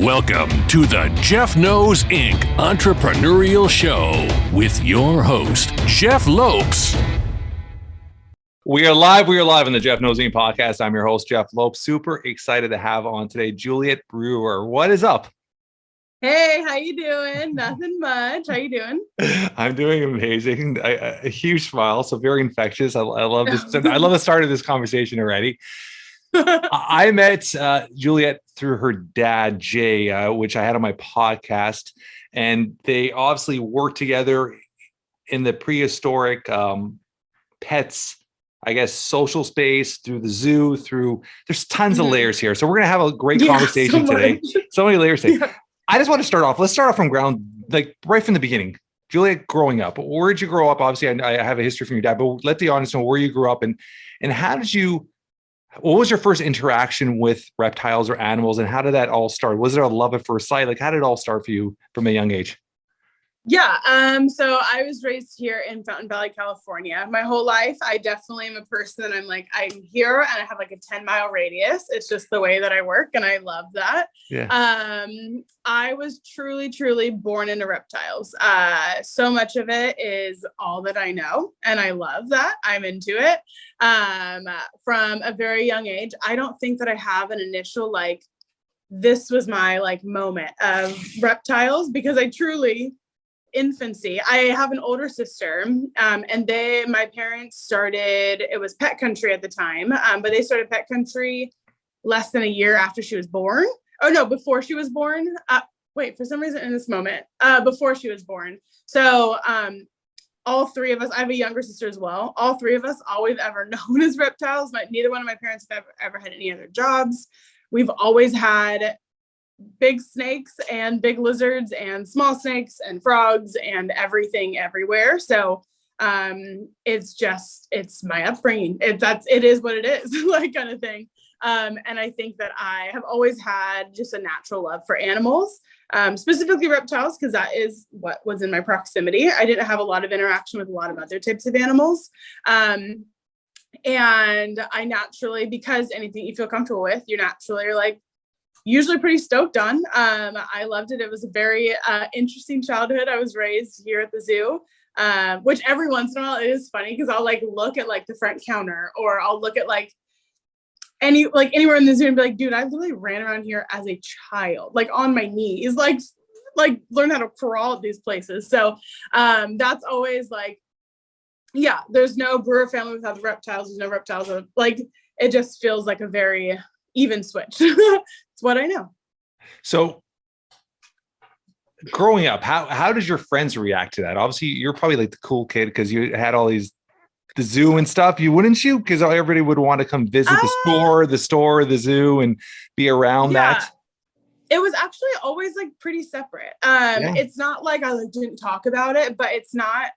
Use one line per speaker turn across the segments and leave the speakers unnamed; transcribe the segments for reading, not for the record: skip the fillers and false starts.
Welcome to the Jeff Knows Inc. Entrepreneurial Show with your host, Jeff Lopes.
We are live on the Jeff Knows Inc. podcast. I'm your host, Jeff Lopes. Super excited to have on today, Juliette Brewer. What is up?
Hey, how you doing? Nothing much. How you doing?
I'm doing amazing. A huge smile, so very infectious. I love this. I love the start of this conversation already. I met Juliette through her dad, Jay, which I had on my podcast, and they obviously work together in the prehistoric pets, I guess, social space, through the zoo, there's tons of layers here. So we're going to have a great conversation today. So many layers today. Yeah. I just want to start off. Let's start off from ground, like right from the beginning. Juliette, growing up, where did you grow up? Obviously, I have a history from your dad, but let the audience know where you grew up and how did you, what was your first interaction with reptiles or animals, and how did that all start? Was there a love at first sight? Like, how did it all start for you from a young age?
Yeah. So I was raised here in Fountain Valley, California. My whole life, I definitely am a person. I'm here and I have like a 10-mile radius. It's just the way that I work. And I love that. Yeah. I was truly born into reptiles. So much of it is all that I know. And I love that. I'm into it. From a very young age, I don't think that I have an initial, this was my moment of reptiles, because I truly, infancy. I have an older sister, and my parents started, it was Pet Country at the time, but they started Pet Country less than a year after she was born. Oh no, before she was born. For some reason in this moment, before she was born. So, all three of us, I have a younger sister as well. All three of us, all we've ever known is reptiles. Neither one of my parents have ever had any other jobs. We've always had big snakes and big lizards and small snakes and frogs and everything everywhere. So it's my upbringing. It is what it is, kind of thing. And I think that I have always had just a natural love for animals, specifically reptiles, because that is what was in my proximity. I didn't have a lot of interaction with a lot of other types of animals. And I naturally, because anything you feel comfortable with, you naturally are usually pretty stoked on. I loved it. It was a very interesting childhood. I was raised here at the zoo, which every once in a while it is funny because I'll look at the front counter, or I'll look at anywhere in the zoo and be like, dude, I literally ran around here as a child, on my knees, learn how to crawl at these places. So that's always there's no Brewer family without the reptiles. There's no reptiles. It just feels like a very even switch. It's what I know. So
growing up, how did your friends react to that? Obviously, you're probably the cool kid because you had all the zoo and stuff. Wouldn't you? Because everybody would want to come visit the store, the zoo, and be around that.
It was actually always pretty separate. It's not I didn't talk about it, but it's not.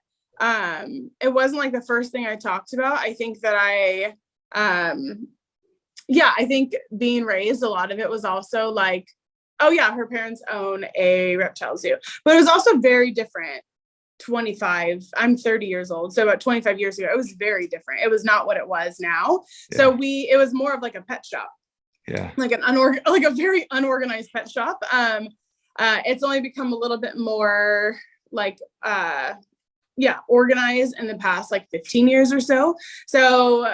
It wasn't the first thing I talked about. I think that I think being raised, a lot of it was also her parents own a reptile zoo, but it was also very different. I'm 30 years old. So about 25 years ago, it was very different. It was not what it was now. Yeah. So it was more of a pet shop. Yeah. A very unorganized pet shop. It's only become a little bit more organized in the past 15 years or so. So,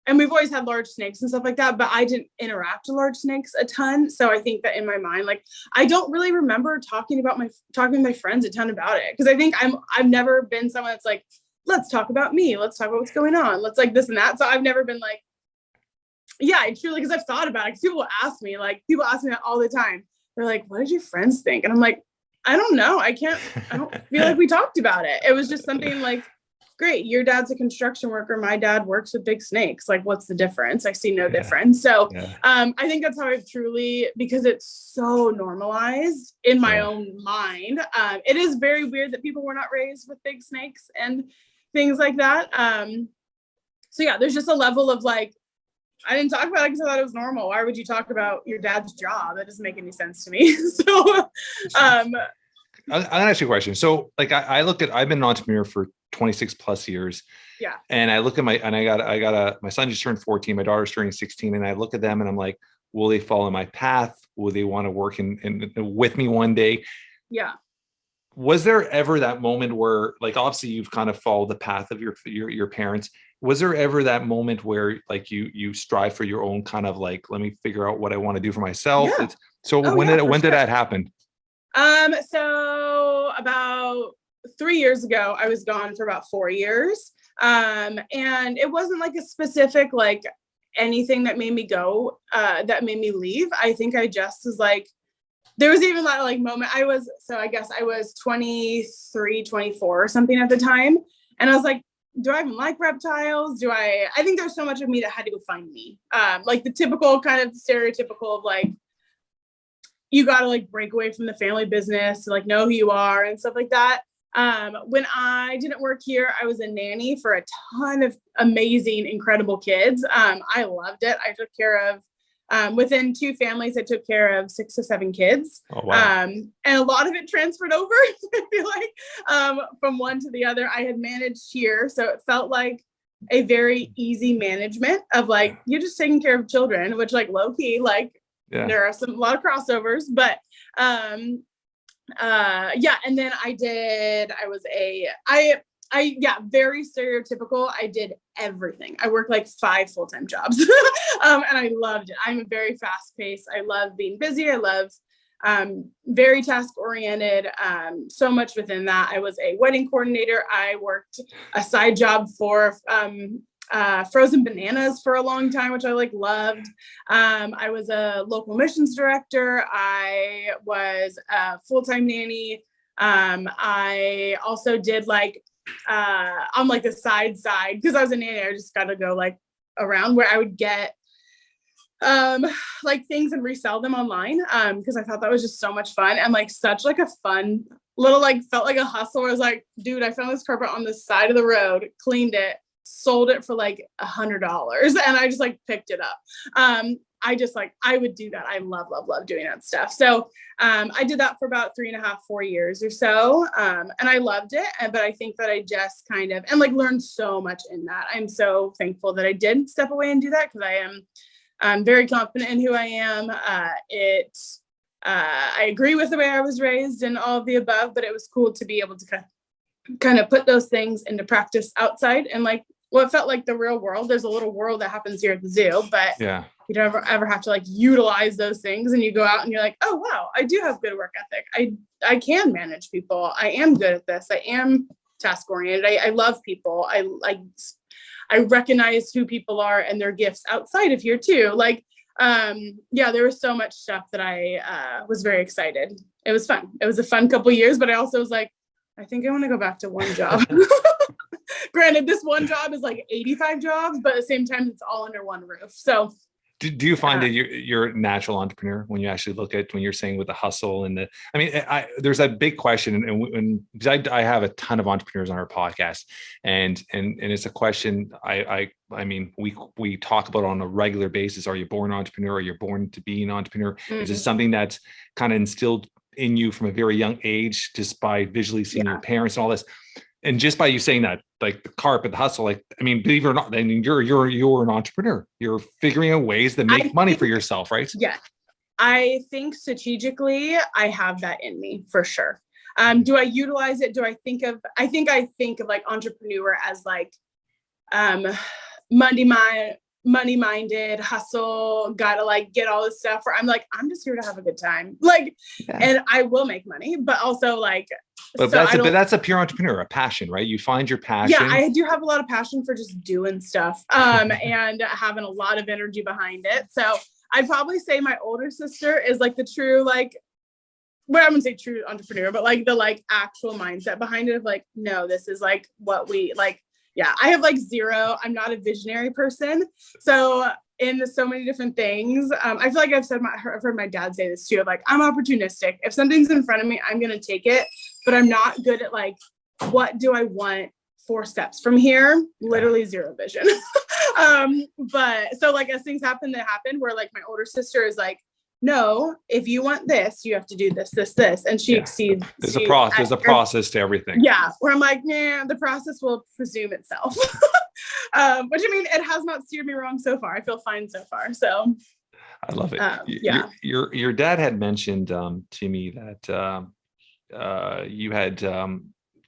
and we've always had large snakes and stuff like that, but I didn't interact with large snakes a ton. So I think that in my mind, I don't really remember talking to my friends a ton about it. Cause I think I've never been someone that's let's talk about me. Let's talk about what's going on. Let's this and that. So I've never been I truly, cause I've thought about it. Cause people ask me that all the time. They're like, what did your friends think? And I'm I don't know. I don't feel like we talked about it. It was just something great, your dad's a construction worker, my dad works with big snakes. What's the difference? I see no difference. So I think that's how I've truly, because it's so normalized in my own mind. It is very weird that people were not raised with big snakes and things like that. There's just a level of I didn't talk about it because I thought it was normal. Why would you talk about your dad's job? That doesn't make any sense to me. So
I'm gonna ask you a question. So I've been an entrepreneur for 26 plus years. Yeah. And I look at my son just turned 14, my daughter's turning 16. And I look at them and I'm Will they follow my path? Will they want to work in with me one day?
Yeah.
Was there ever that moment where, like, obviously you've kind of followed the path of your parents? Was there ever that moment where like you strive for your own kind of like, let me figure out what I want to do for myself?
Yeah.
When did that happen?
So about 3 years ago, I was gone for about 4 years. And it wasn't like a specific, like anything that made me go, that made me leave. I think I just was like, there was even that like moment I guess I was 23, 24 or something at the time. And I was like, do I even like reptiles? I think there's so much of me that had to go find me. Like the typical kind of stereotypical of like, you got to like break away from the family business to like know who you are and stuff like that. When I didn't work here, I was a nanny for a ton of amazing, incredible kids. I loved it. I took care of, within 2 families, I took care of 6 to 7 kids.
Oh, wow.
And a lot of it transferred over, I feel like, from one to the other. I had managed here, so it felt like a very easy management of like, you're just taking care of children, which like low key, like there are a lot of crossovers, but yeah. And then very stereotypical. I did everything. I worked like 5 full-time jobs. And I loved it. I'm a very fast paced. I love being busy. I love, very task oriented. So much within that. I was a wedding coordinator. I worked a side job for, frozen bananas for a long time, which I like loved. I was a local missions director. I was a full-time nanny. I also did like, on like the side, because I was a nanny, I just got to go like around where I would get like things and resell them online, because I thought that was just so much fun and like such like a fun little, like felt like a hustle. I was like, dude, I found this carpet on the side of the road, cleaned it, sold it for like $100, and I just like picked it up. I just like, I would do that. I love doing that stuff. So I did that for about 3.5, 4 years or so. And I loved it. But I think that I just kind of, and like learned so much in that. I'm so thankful that I did step away and do that, because I'm very confident in who I am. I agree with the way I was raised and all of the above, but it was cool to be able to kind of put those things into practice outside and like what felt like the real world. There's a little world that happens here at the zoo, but you don't ever have to like utilize those things, and you go out and you're like, oh wow, I do have good work ethic. I can manage people. I am good at this. I am task oriented. I love people. I recognize who people are and their gifts outside of here too. Like, there was so much stuff that I was very excited. It was fun. It was a fun couple years, but I also was like, I think I want to go back to one job. Granted, this one job is like 85 jobs, but at the same time, it's all under one roof. So
do you find that you're a natural entrepreneur when you actually look at, when you're saying with the hustle and there's that big question, and I have a ton of entrepreneurs on our podcast, and it's a question I mean, we talk about on a regular basis. Are you born an entrepreneur? Are you born to be an entrepreneur? Mm-hmm. Is it something that's kind of instilled in you from a very young age, just by visually seeing your parents and all this? And just by you saying that, like the carpet, the hustle, like, I mean, believe it or not, I mean, you're an entrepreneur. You're figuring out ways to make money for yourself, right?
Yeah. I think strategically, I have that in me for sure. Do I utilize it? I think of like entrepreneur as like, money-minded, hustle, gotta like get all this stuff where I'm like, I'm just here to have a good time. Like, and I will make money, but also like,
but that's a pure entrepreneur, a passion, right? You find your passion.
Yeah, I do have a lot of passion for just doing stuff, and having a lot of energy behind it. So I'd probably say my older sister is like the true, like, well, I wouldn't say true entrepreneur, but like the like actual mindset behind it of like, no, this is like what we like. Yeah, I have like zero. I'm not a visionary person. So in so many different things, I feel like I've heard my dad say this too. Like, I'm opportunistic. If something's in front of me, I'm going to take it, but I'm not good at like, what do I want 4 steps from here? Literally zero vision. But so like as things happen where like my older sister is like, no, if you want this, you have to do this, and she exceeds.
There's a process to everything.
Yeah, where I'm like, nah, the process will presume itself. Which I mean, it has not steered me wrong so far. I feel fine so far. So
I love it.
Yeah.
Your dad had mentioned to me that you had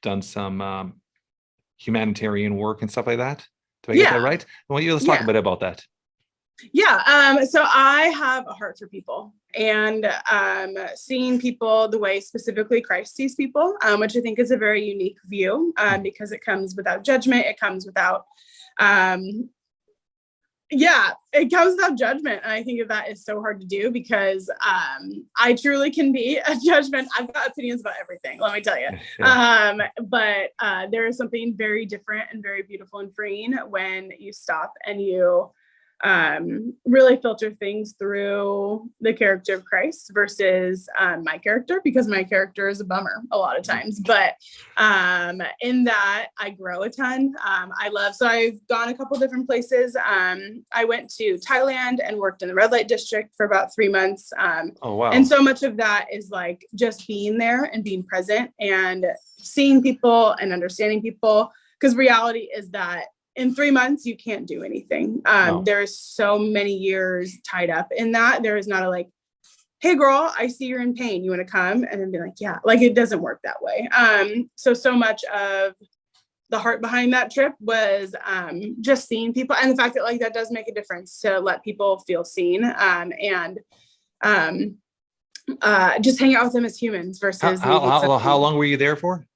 done some humanitarian work and stuff like that. Do I get that right? Well, let's talk a bit about that.
Yeah. So I have a heart for people, and seeing people the way specifically Christ sees people, which I think is a very unique view, because it comes without judgment. It comes without, it comes without judgment. And I think that is so hard to do because I truly can be a judgment. I've got opinions about everything, let me tell you. But there is something very different and very beautiful and freeing when you stop and you really filter things through the character of Christ versus my character, because my character is a bummer a lot of times. But in that I grow a ton. So I've gone a couple different places. I went to Thailand and worked in the red light district for about 3 months.
Oh, wow.
And so much of that is like just being there and being present and seeing people and understanding people, because reality is that in 3 months, you can't do anything.
No.
There's so many years tied up in that. There is not a like, hey girl, I see you're in pain. You want to come? And then be like, yeah, like it doesn't work that way. So much of the heart behind that trip was just seeing people, and the fact that like that does make a difference to let people feel seen, and just hang out with them as humans versus
how long were you there for?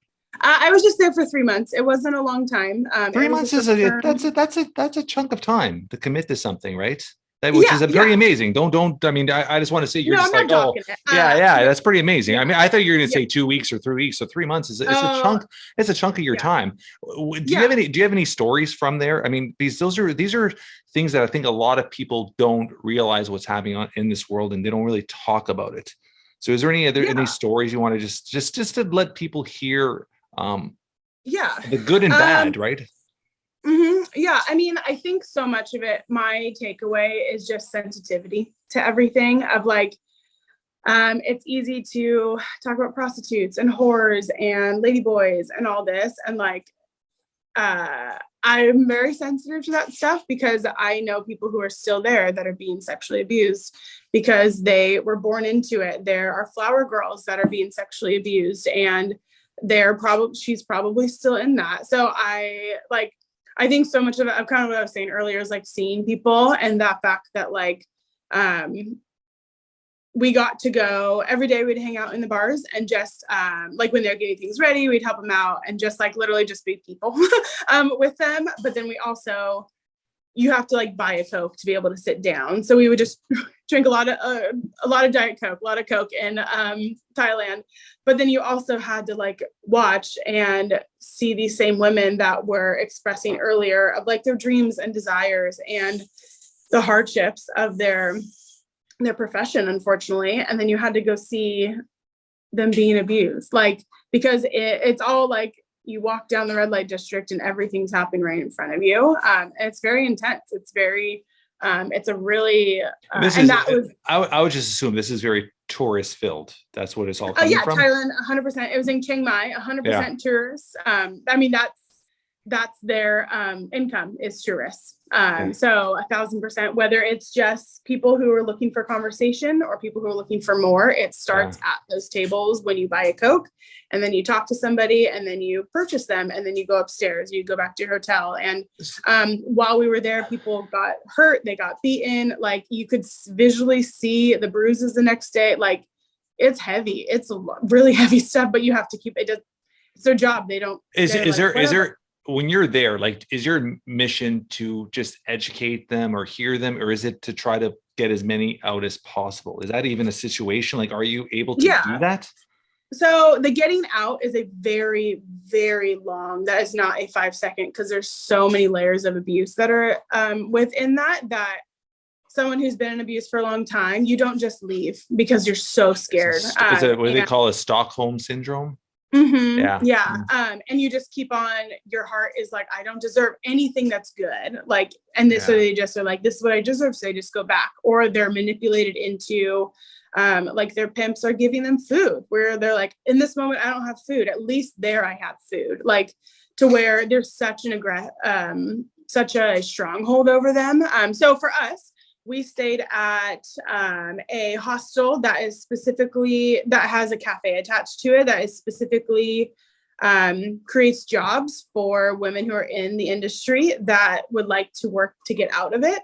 I was just there for 3 months. It wasn't a long time.
3 months is that's a chunk of time to commit to something, right? Which is very amazing. Don't. I mean, I just want to say you're just like, oh, that's pretty amazing. I mean, I thought you were going to say 2 weeks or 3 weeks. So 3 months is a chunk. It's a chunk of your time. Do you have any stories from there? I mean, these are things that I think a lot of people don't realize what's happening in this world, and they don't really talk about it. So, is there any stories you want to just to let people hear? The good and bad, right?
Yeah, I mean, I think so much of it, my takeaway is just sensitivity to everything of like, it's easy to talk about prostitutes and whores and ladyboys and all this, and like I'm very sensitive to that stuff because I know people who are still there that are being sexually abused because they were born into it. There are flower girls that are being sexually abused, and she's probably still in that. So I think so much of it, kind of what I was saying earlier, is like seeing people, and that fact that like we got to go every day. We'd hang out in the bars and just like when they're getting things ready, we'd help them out and just like literally just be people with them. But then you have to like buy a Coke to be able to sit down. So we would just drink a lot of Diet Coke, a lot of Coke in Thailand. But then you also had to like watch and see these same women that were expressing earlier of like their dreams and desires and the hardships of their profession, unfortunately. And then you had to go see them being abused, like, because it's all like, you walk down the red light district and everything's happening right in front of you. And it's very intense. It's very, it's a really,
I would just assume this is very tourist filled. That's what it's all coming from.
Thailand, 100%. It was in Chiang Mai, 100% tourists. I mean, that's their income is tourists. So 1,000%, whether it's just people who are looking for conversation or people who are looking for more, it starts at those tables when you buy a Coke, and then you talk to somebody, and then you purchase them, and then you go upstairs, you go back to your hotel. And while we were there, people got hurt, they got beaten, like you could visually see the bruises the next day. Like it's heavy, it's really heavy stuff, but you have to keep it. It's their job. They don't.
Is there when you're there, like, is your mission to just educate them or hear them, or is it to try to get as many out as possible? Is that even a situation? Like, are you able to do that?
So the getting out is a very, very long, that is not a 5-second, because there's so many layers of abuse that are within that someone who's been in abuse for a long time, you don't just leave because you're so scared.
Is it what they call a Stockholm syndrome?
And you just keep on, your heart is like, I don't deserve anything that's good, like, and this, so they just are like, this is what I deserve, so they just go back. Or they're manipulated into like their pimps are giving them food, where they're like, in this moment I don't have food, at least there I have food, like, to where there's such a stronghold over them. So for us, we stayed at a hostel that has a cafe attached to it that is specifically creates jobs for women who are in the industry that would like to work to get out of it.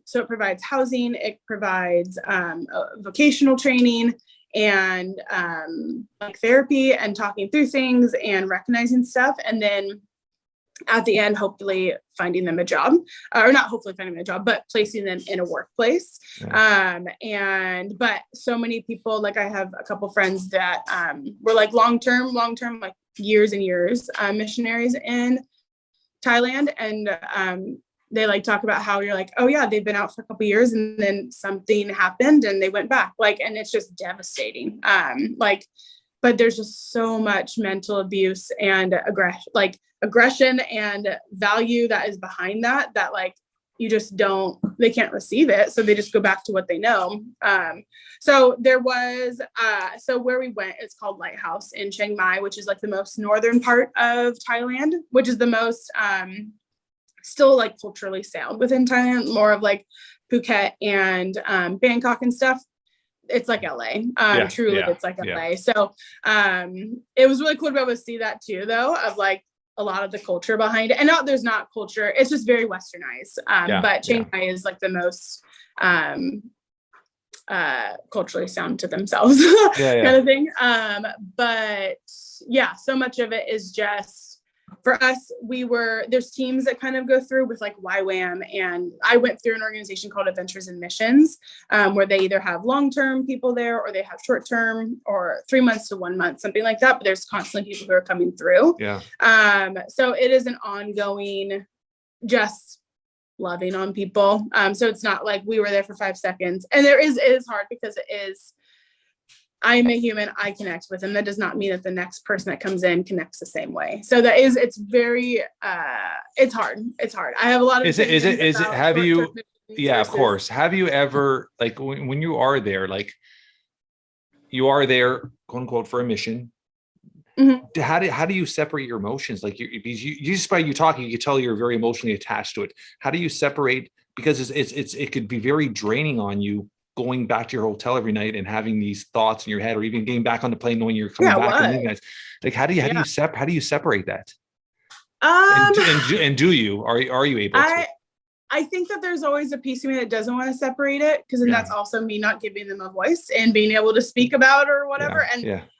So it provides housing, it provides vocational training, and like therapy and talking through things and recognizing stuff. And then at the end, hopefully finding them a job, or not hopefully finding them a job, but placing them in a workplace. But so many people, like I have a couple friends that were like long-term, like years and years, missionaries in Thailand. And they like talk about how you're like, oh yeah, they've been out for a couple years and then something happened and they went back. Like, and it's just devastating. But there's just so much mental abuse and aggression and value that is behind that like you just they can't receive it, so they just go back to what they know. So there was so where we went, it's called Lighthouse in Chiang Mai, which is like the most northern part of Thailand, which is the most still like culturally sound within Thailand, more of like Phuket and Bangkok and stuff. It's like LA. It's like LA. So it was really cool to be able to see that too, though, of like a lot of the culture behind it. And there's not culture, it's just very westernized. But Chiang Mai is like the most culturally sound to themselves kind of thing. But yeah, so much of it is just, for us, there's teams that kind of go through with like YWAM, and I went through an organization called Adventures in Missions, where they either have long-term people there or they have short-term or 3 months to 1 month, something like that. But there's constantly people who are coming through. So it is an ongoing, just loving on people. So it's not like we were there for 5 seconds, and it is hard because I am a human, I connect with them. That does not mean that the next person that comes in connects the same way. So it's very, it's hard. I have a lot of,
of course. Have you ever, like when you are there, like you are there, quote unquote, for a mission. Mm-hmm. How do you separate your emotions? Like you just by you talking, you can tell you're very emotionally attached to it. How do you separate? Because it could be very draining on you, going back to your hotel every night and having these thoughts in your head, or even getting back on the plane knowing you're coming back. And guys, like how do you separate that? And do you are you able to?
I think that there's always a piece of me that doesn't want to separate it, because then that's also me not giving them a voice and being able to speak about or whatever.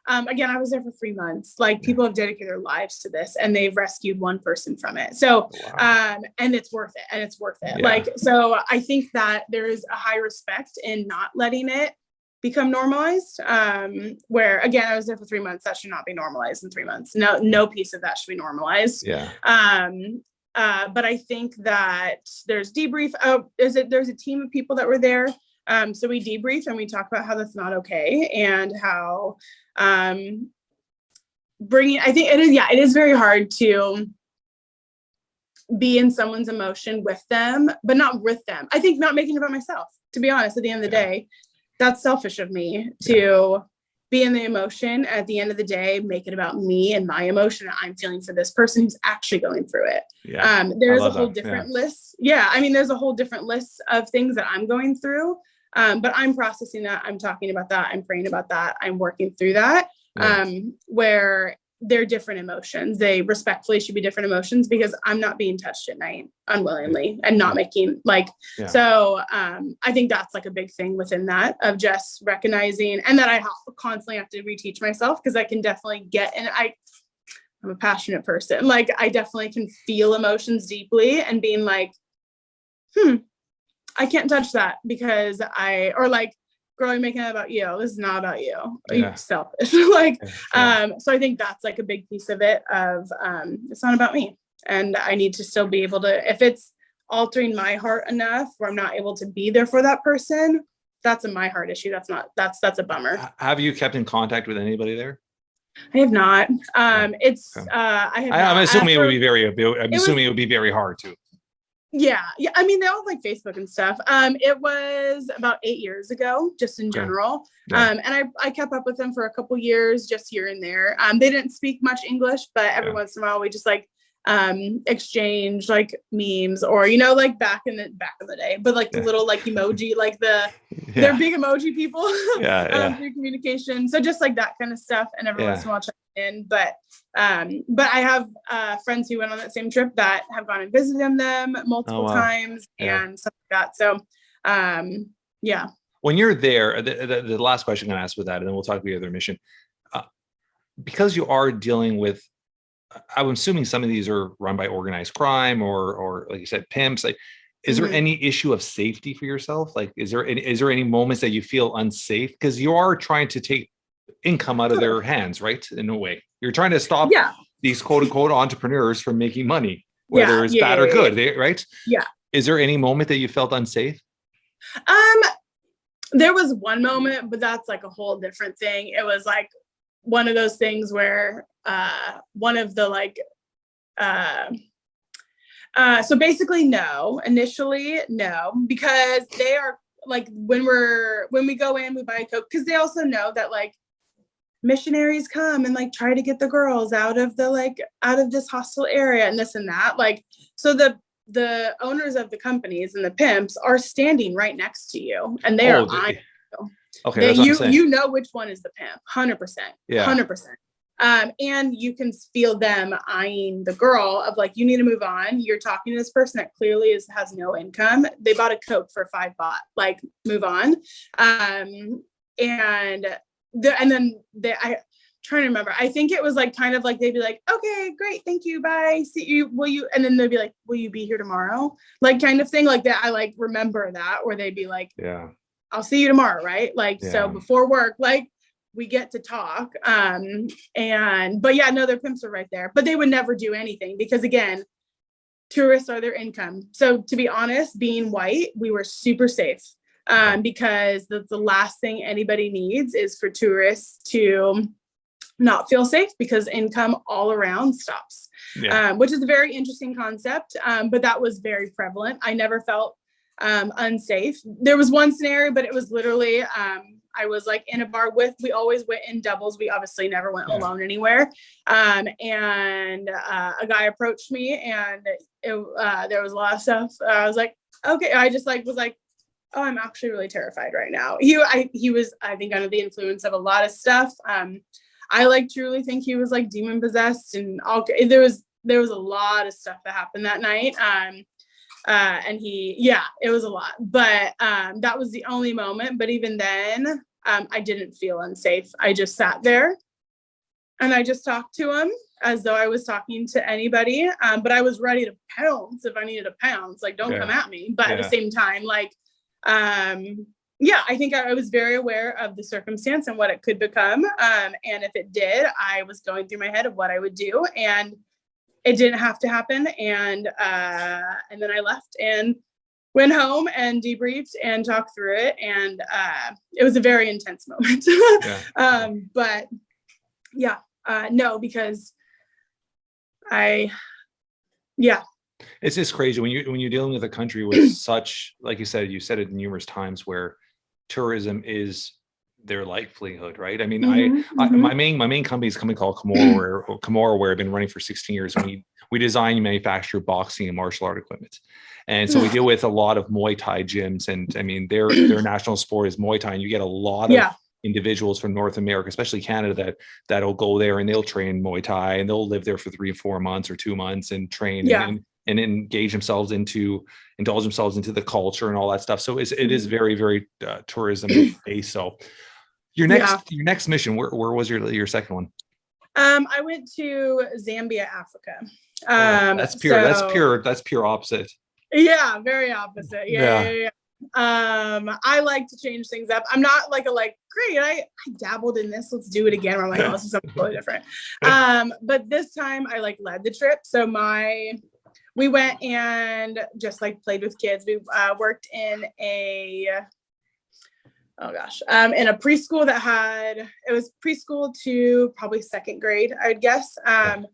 Again, I was there for 3 months. Like people have dedicated their lives to this, and they've rescued one person from it. So, and it's worth it. Like, so I think that there is a high respect in not letting it become normalized. Where again, I was there for 3 months. That should not be normalized in 3 months. No piece of that should be normalized. But I think that there's debrief. There's a team of people that were there. So we debrief and we talk about how that's not okay, and how I think it is very hard to be in someone's emotion with them, but not with them. I think not making it about myself, to be honest, at the end of the day, that's selfish of me to be in the emotion. At the end of the day, make it about me and my emotion that I'm feeling for this person who's actually going through it. There's a whole different list. I mean, there's a whole different list of things that I'm going through. But I'm processing that. I'm talking about that. I'm praying about that. I'm working through that. Where they're different emotions. They respectfully should be different emotions, because I'm not being touched at night unwillingly and not making so I think that's like a big thing within that, of just recognizing, and that I constantly have to reteach myself, because I can definitely I'm a passionate person. Like I definitely can feel emotions deeply, and being like, I can't touch that because girl, you're making it about you. This is not about you. You're selfish. So I think that's like a big piece of it, of it's not about me. And I need to still be able to, if it's altering my heart enough where I'm not able to be there for that person, that's a my heart issue. That's a bummer.
Have you kept in contact with anybody there?
I have not. I'm
assuming it would be very hard to.
Yeah. I mean, they all like Facebook and stuff. It was about 8 years ago, just in general. And I kept up with them for a couple years, just here and there. They didn't speak much English, but every once in a while we just like exchange like memes, or you know, like back in the day, but like the little like emoji, like they're big emoji people through communication. So just like that kind of stuff, and every once in a while check in. But I have friends who went on that same trip that have gone and visited them multiple times and stuff like that. So when
you're there, the last question I'm gonna ask with that, and then we'll talk about the other mission, because you are dealing with, I'm assuming some of these are run by organized crime or like you said, pimps. Like, is there any issue of safety for yourself? Like, is there any moments that you feel unsafe? Because you are trying to take income out of their hands, right? In a way, you're trying to stop these quote unquote entrepreneurs from making money, whether it's bad or good, right?
Yeah.
Is there any moment that you felt unsafe?
There was one moment, but that's like a whole different thing. It was like one of those things where one of the like so basically initially no, because they are like, when we go in, we buy a Coke, because they also know that like missionaries come and like try to get the girls out of this hostile area and this and that. Like, so the owners of the companies and the pimps are standing right next to you, and they are eyeing you.
Okay,
you know which one is the pimp, 100%.
Yeah.
100%. And you can feel them eyeing the girl of like, you need to move on. You're talking to this person that clearly has no income. They bought a Coke for $5, like, move on. I'm trying to remember. I think it was like kind of like they'd be like, okay, great, thank you, bye, see you, will you? And then they'd be like, will you be here tomorrow? Like, kind of thing like that. I like remember that, where they'd be like, I'll see you tomorrow, right? Like, so before work, like, we get to talk. But yeah, no, their pimps are right there, but they would never do anything because, again, tourists are their income. So to be honest, being white, we were super safe, because the last thing anybody needs is for tourists to not feel safe, because income all around stops, which is a very interesting concept. But that was very prevalent. I never felt unsafe. There was one scenario, but it was literally, I was like in a bar we always went in doubles. We obviously never went alone anywhere. And a guy approached me, and there was a lot of stuff. I was like, okay. I just like was like, oh, I'm actually really terrified right now. He was, I think, under the influence of a lot of stuff. I like truly think he was like demon possessed, and all. There was a lot of stuff that happened that night. And it was a lot, but that was the only moment. But even then, I didn't feel unsafe. I just sat there and I just talked to him as though I was talking to anybody. But I was ready to pounce if I needed to pounce. Like, don't come at me. But at the same time, like, I think I was very aware of the circumstance and what it could become. And if it did, I was going through my head of what I would do, and it didn't have to happen. And then I left and went home and debriefed and talked through it. And it was a very intense moment. But no, because
it's just crazy when you're dealing with a country with such, like you said it numerous times, where tourism is their livelihood, right? I mean, my main company is a company called Camorra, where I've been running for 16 years. We design and manufacture boxing and martial art equipment, and so we deal with a lot of Muay Thai gyms. And I mean, their national sport is Muay Thai, and you get a lot of individuals from North America, especially Canada, that'll go there and they'll train Muay Thai, and they'll live there for 3 or 4 months or 2 months and train and engage themselves indulge themselves into the culture and all that stuff. So it is very, very tourism based. So your next mission, where was your second one?
I went to Zambia, Africa.
That's pure opposite.
Yeah, very opposite. Yeah. I like to change things up. I'm not like great, I dabbled in this, let's do it again. I'm like, oh, this is something totally different. But this time I like led the trip. So we went and just like played with kids. We worked in in a preschool it was preschool to probably second grade, I would guess. And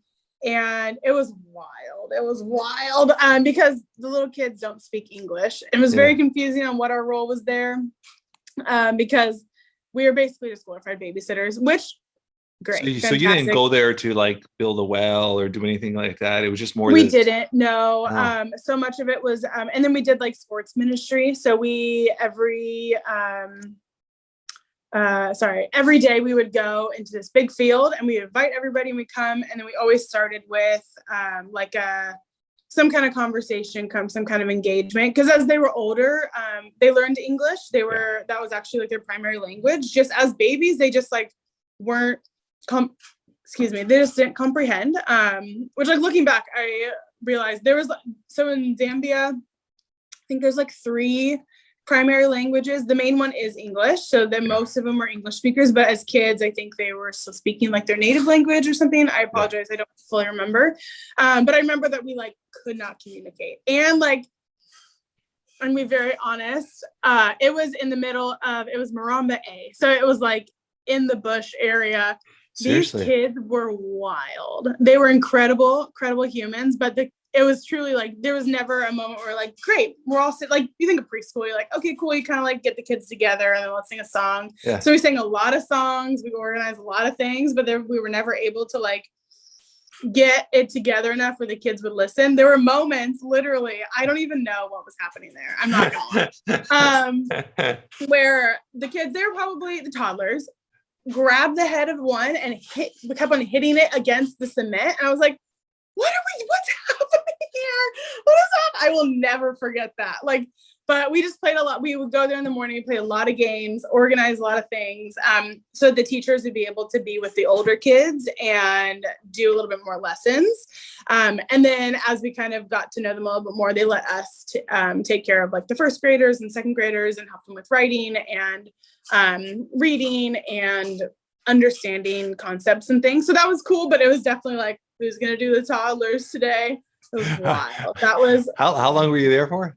it was wild. It was wild because the little kids don't speak English. It was very confusing on what our role was there, because we were basically just glorified babysitters, which great.
So you didn't go there to like build a well or do anything like that. It was just more.
We didn't. No.
Oh.
So much of it was, and then we did like sports ministry. So we every day we would go into this big field and we invite everybody and we come, and then we always started with like some kind of conversation, some kind of engagement. Because as they were older, they learned English. That was actually like their primary language. Just as babies, they just like weren't they just didn't comprehend. Which like looking back, I realized there was so in Zambia, I think there's like 3 primary languages. The main one is English, so then most of them were English speakers, but as kids I think they were still speaking like their native language or something. I apologize, I don't fully remember, but I remember that we like could not communicate. And like, I'm gonna be very honest, it was in the middle of, it was Maramba A, so it was like in the bush area. Seriously? These kids were wild. They were incredible humans, but it was truly like, there was never a moment where like, great, we're all like, you think of preschool, you're like, okay, cool. You kind of like get the kids together and then let's sing a song. Yeah. So we sang a lot of songs, we organized a lot of things, but we were never able to like get it together enough where the kids would listen. There were moments, literally, I don't even know what was happening there. I'm not gonna lie. Where the kids, they were probably the toddlers, grabbed the head of one and kept on hitting it against the cement. And I was like, what's happening here? What is that? I will never forget that. Like, but we just played a lot. We would go there in the morning, we played a lot of games, organize a lot of things. So the teachers would be able to be with the older kids and do a little bit more lessons. And then as we kind of got to know them a little bit more, they let us take care of like the first graders and second graders and help them with writing and reading and understanding concepts and things. So that was cool, but it was definitely like, who's going to do the toddlers today? It was wild. That was
how long were you there for?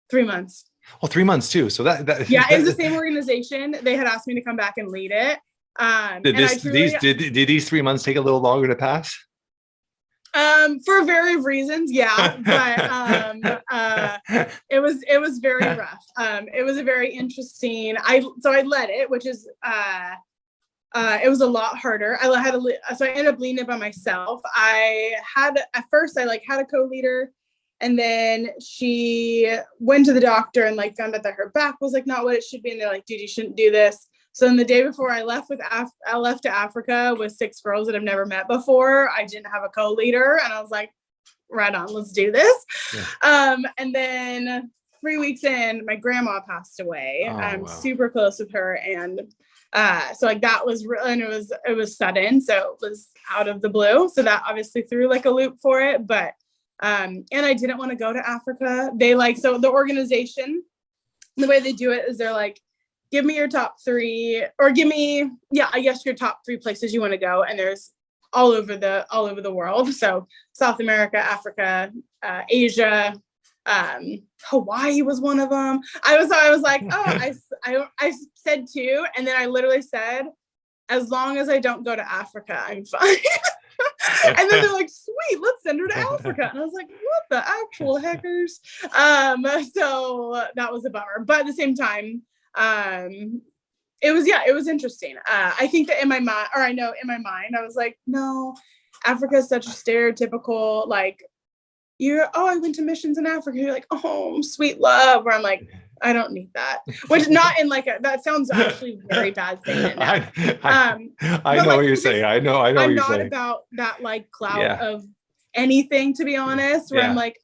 3 months.
Well, 3 months too. So that
yeah, it was the same organization. They had asked me to come back and lead it.
Did these 3 months take a little longer to pass?
For various reasons, yeah, but it was very rough. It was a very interesting. I led it, which is it was a lot harder. So I ended up leading it by myself. At first I had a co-leader, and then she went to the doctor and like found out that her back was like not what it should be, and they're like, dude, you shouldn't do this. So then the day before I left I left to Africa with 6 girls that I've never met before. I didn't have a co-leader, and I was like, right on, let's do this. Yeah. And then 3 weeks in, my grandma passed away. I'm super close with her, and so like that was real, and it was sudden, so it was out of the blue. So that obviously threw like a loop for it, but and I didn't want to go to Africa. So the organization, the way they do it is they're like, give me your top 3, or give me, I guess your top 3 places you want to go. And there's all over the world. So South America, Africa, Asia, Hawaii was one of them. I was like, I said 2. And then I literally said, as long as I don't go to Africa, I'm fine. And then they're like, sweet, let's send her to Africa. And I was like, what the actual heckers? So that was a bummer. But at the same time, it was interesting. I think that in my mind, I was like, no, Africa is such a stereotypical, like, I went to missions in Africa. You're like, oh, sweet love. Where I'm like, I don't need that. Which not in like that sounds actually very bad saying it now.
I know what you're saying. I know what you're saying. I'm not
about that like clout of anything, to be honest, where I'm like,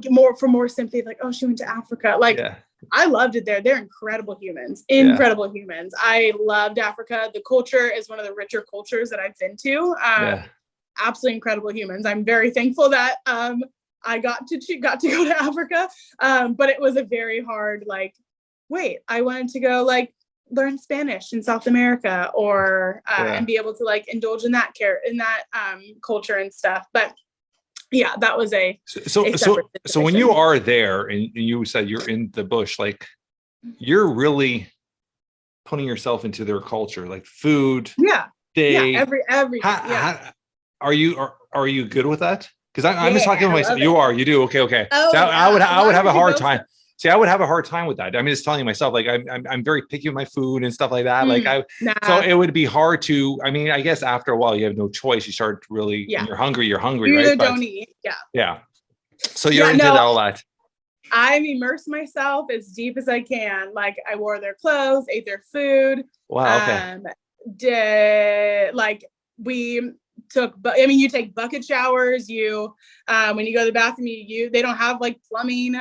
more sympathy, like, oh, she went to Africa. Like, I loved it there. They're incredible humans. Humans. I loved Africa. The culture is one of the richer cultures that I've been to. Absolutely incredible humans. I'm very thankful that I got to go to Africa. But it was a very hard, like, wait, I wanted to go like learn Spanish in South America, or and be able to like indulge in that culture and stuff. But yeah, that was so when you are there and you said you're in the bush, like you're really putting yourself into their culture, like food. Everything. Are you good with that? Because I'm just talking to myself. You do. Okay. Oh,
so I would have a hard time. See, I would have a hard time with that. I mean, just telling myself, like, I'm very picky with my food and stuff like that. So it would be hard to, I mean, I guess after a while you have no choice. You start really, when you're hungry,
you
right?
Either don't eat. Yeah.
Yeah. So you're into all that.
I'm immersed myself as deep as I can. Like, I wore their clothes, ate their food.
Wow. Okay.
You take bucket showers. When you go to the bathroom, they don't have like plumbing,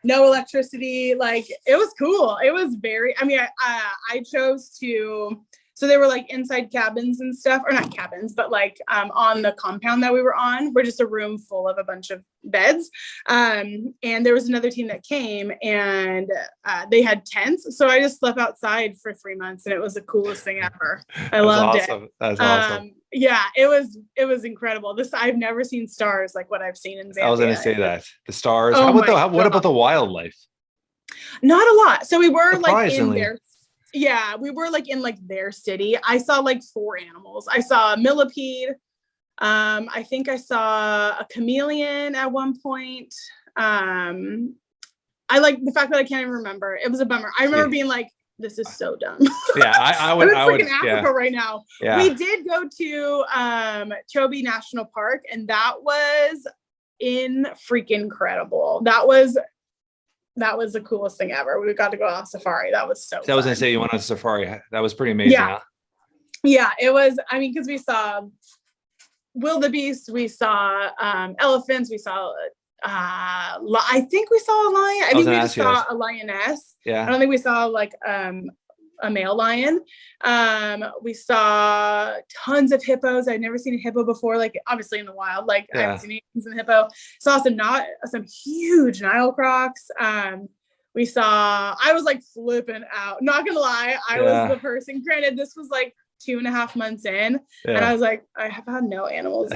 no electricity. Like, it was cool. It was very, I chose to, so they were like inside cabins and stuff, or not cabins, but like on the compound that we were on. We're just a room full of a bunch of beds. And there was another team that came, and they had tents. So I just slept outside for 3 months, and it was the coolest thing ever. I loved it.
That's awesome.
Yeah, it was incredible. I've never seen stars like what I've seen in Zambia.
I was going to say that. The stars.
Oh,
what about the wildlife?
Not a lot. So we were like in their city. I saw like 4 animals. I saw a millipede. I think I saw a chameleon at one point. I like the fact that I can't even remember. It was a bummer. I remember being like, this is so dumb.
Yeah, I would.
I'm in Africa right now.
Yeah.
We did go to Chobe National Park, and that was freaking incredible. That was the coolest thing ever. We got to go on safari. That was so fun.
I was going to say, you went on safari. That was pretty amazing.
Yeah.
Huh?
Yeah, it was. I mean, because we saw wildebeest, we saw elephants, we saw I think we saw a lion. I think we just saw a lioness.
Yeah.
I don't think we saw like a male lion. We saw tons of hippos. I'd never seen a hippo before, like obviously in the wild. Like I haven't seen anything in hippo. Saw some huge Nile crocs. I was like flipping out. Not gonna lie, I was the person. Granted, this was like 2.5 months in, and I was like, I have had no animals.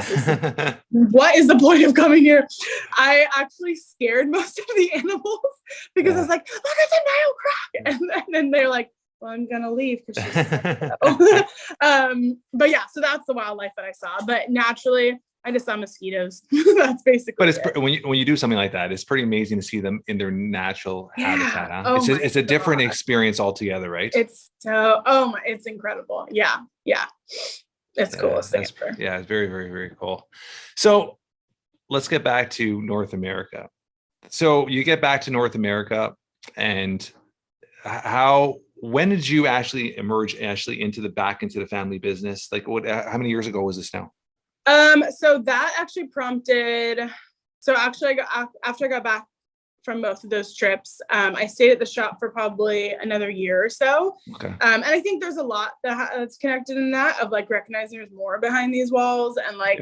What is the point of coming here? I actually scared most of the animals because I was like, look at the Nile croc, and then they're like, well, I'm gonna leave because she's sick. But yeah, so that's the wildlife that I saw. But naturally, I just saw mosquitoes. That's basically.
But when you do something like that, it's pretty amazing to see them in their natural habitat. Huh? It's a different experience altogether, right?
It's it's incredible. Yeah. It's coolest thing ever.
Yeah, it's very, very, very cool. So let's get back to North America. So you get back to North America, and when did you actually emerge into the family business? Like how many years ago was this now?
So that actually prompted, after I got back from both of those trips, I stayed at the shop for probably another year or so.
Okay.
And I think there's a lot that's connected in that, of like recognizing there's more behind these walls, and like,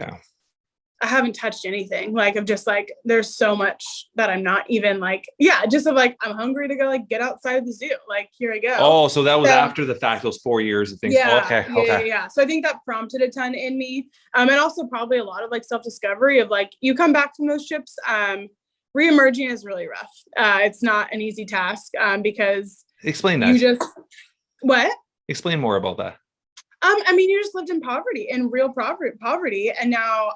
I haven't touched anything. Like, I'm just like, there's so much that I'm not even like, just of like, I'm hungry to go like get outside of the zoo. Like, here I go.
Oh, so that was after the fact, those 4 years of things.
Yeah,
Okay.
Yeah. So I think that prompted a ton in me. And also probably a lot of like self-discovery of like, you come back from those trips, re-emerging is really rough. It's not an easy task, because
explain that.
What?
Explain more about that.
You just lived in real poverty. And now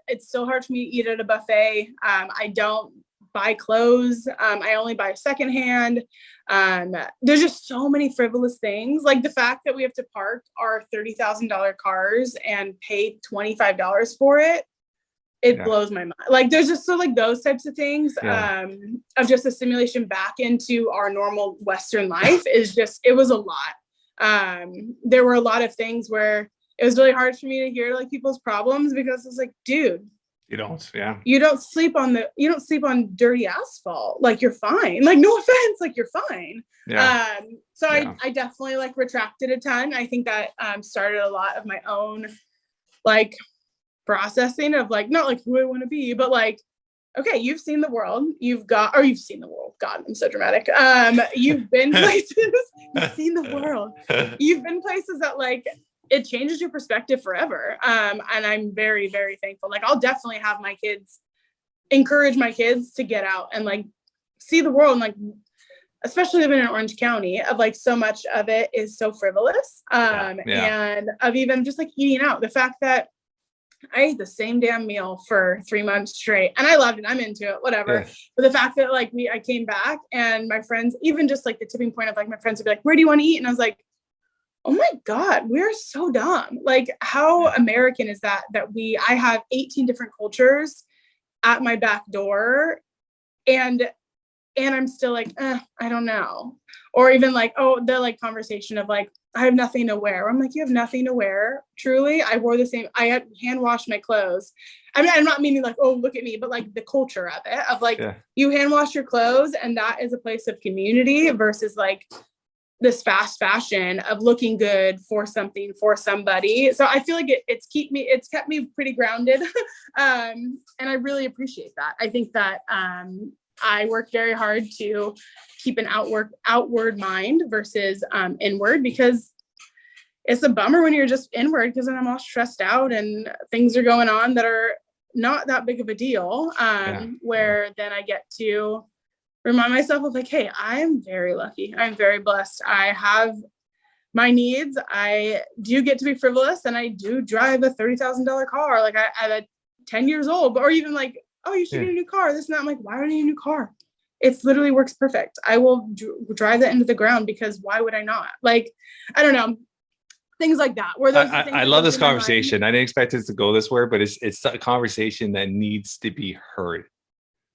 it's still hard for me to eat at a buffet. I don't buy clothes. I only buy secondhand. There's just so many frivolous things. Like the fact that we have to park our $30,000 cars and pay $25 for it. It blows my mind. Like there's just those types of things, of just a simulation back into our normal Western life it was a lot. There were a lot of things where it was really hard for me to hear like people's problems, because it's like, dude, you don't sleep on dirty asphalt. Like, you're fine. Like, no offense, like, you're fine. I definitely like retracted a ton. I think that started a lot of my own like processing of like, not like who I want to be, but like, okay, you've seen the world. God, I'm so dramatic. You've been places, you've seen the world. You've been places that like, it changes your perspective forever. And I'm very, very thankful. Like, I'll definitely have encourage my kids to get out and like see the world. And like, especially living in Orange County, of like, so much of it is so frivolous. And of even just like eating out. The fact that I ate the same damn meal for 3 months straight and I loved it. I'm into it, whatever.
Yeah.
But the fact that like I came back and my friends, even just like the tipping point of like my friends would be like, where do you want to eat? And I was like, oh my God, we're so dumb. Like how American is that I have 18 different cultures at my back door and I'm still like, I don't know. Or even like, the like conversation of like, I have nothing to wear. I'm like, you have nothing to wear. Truly, I wore the same. I had hand washed my clothes. I mean, I'm not meaning like, oh, look at me, but like the culture of it, of like you hand wash your clothes, and that is a place of community versus like this fast fashion of looking good for something for somebody. So I feel like it's kept me pretty grounded, and I really appreciate that. I think that I work very hard to keep an outward mind versus inward, because it's a bummer when you're just inward, because then I'm all stressed out and things are going on that are not that big of a deal, where then I get to remind myself of like, hey, I'm very lucky. I'm very blessed. I have my needs. I do get to be frivolous, and I do drive a $30,000 car. Like at 10 years old, or even like, oh, you should get a new car. This and that. I'm like, why do I need a new car? It literally works perfect. I will drive that into the ground, because why would I not? Like, I don't know. Things like that. Where those
I love this conversation. I didn't expect it to go this way, but it's a conversation that needs to be heard.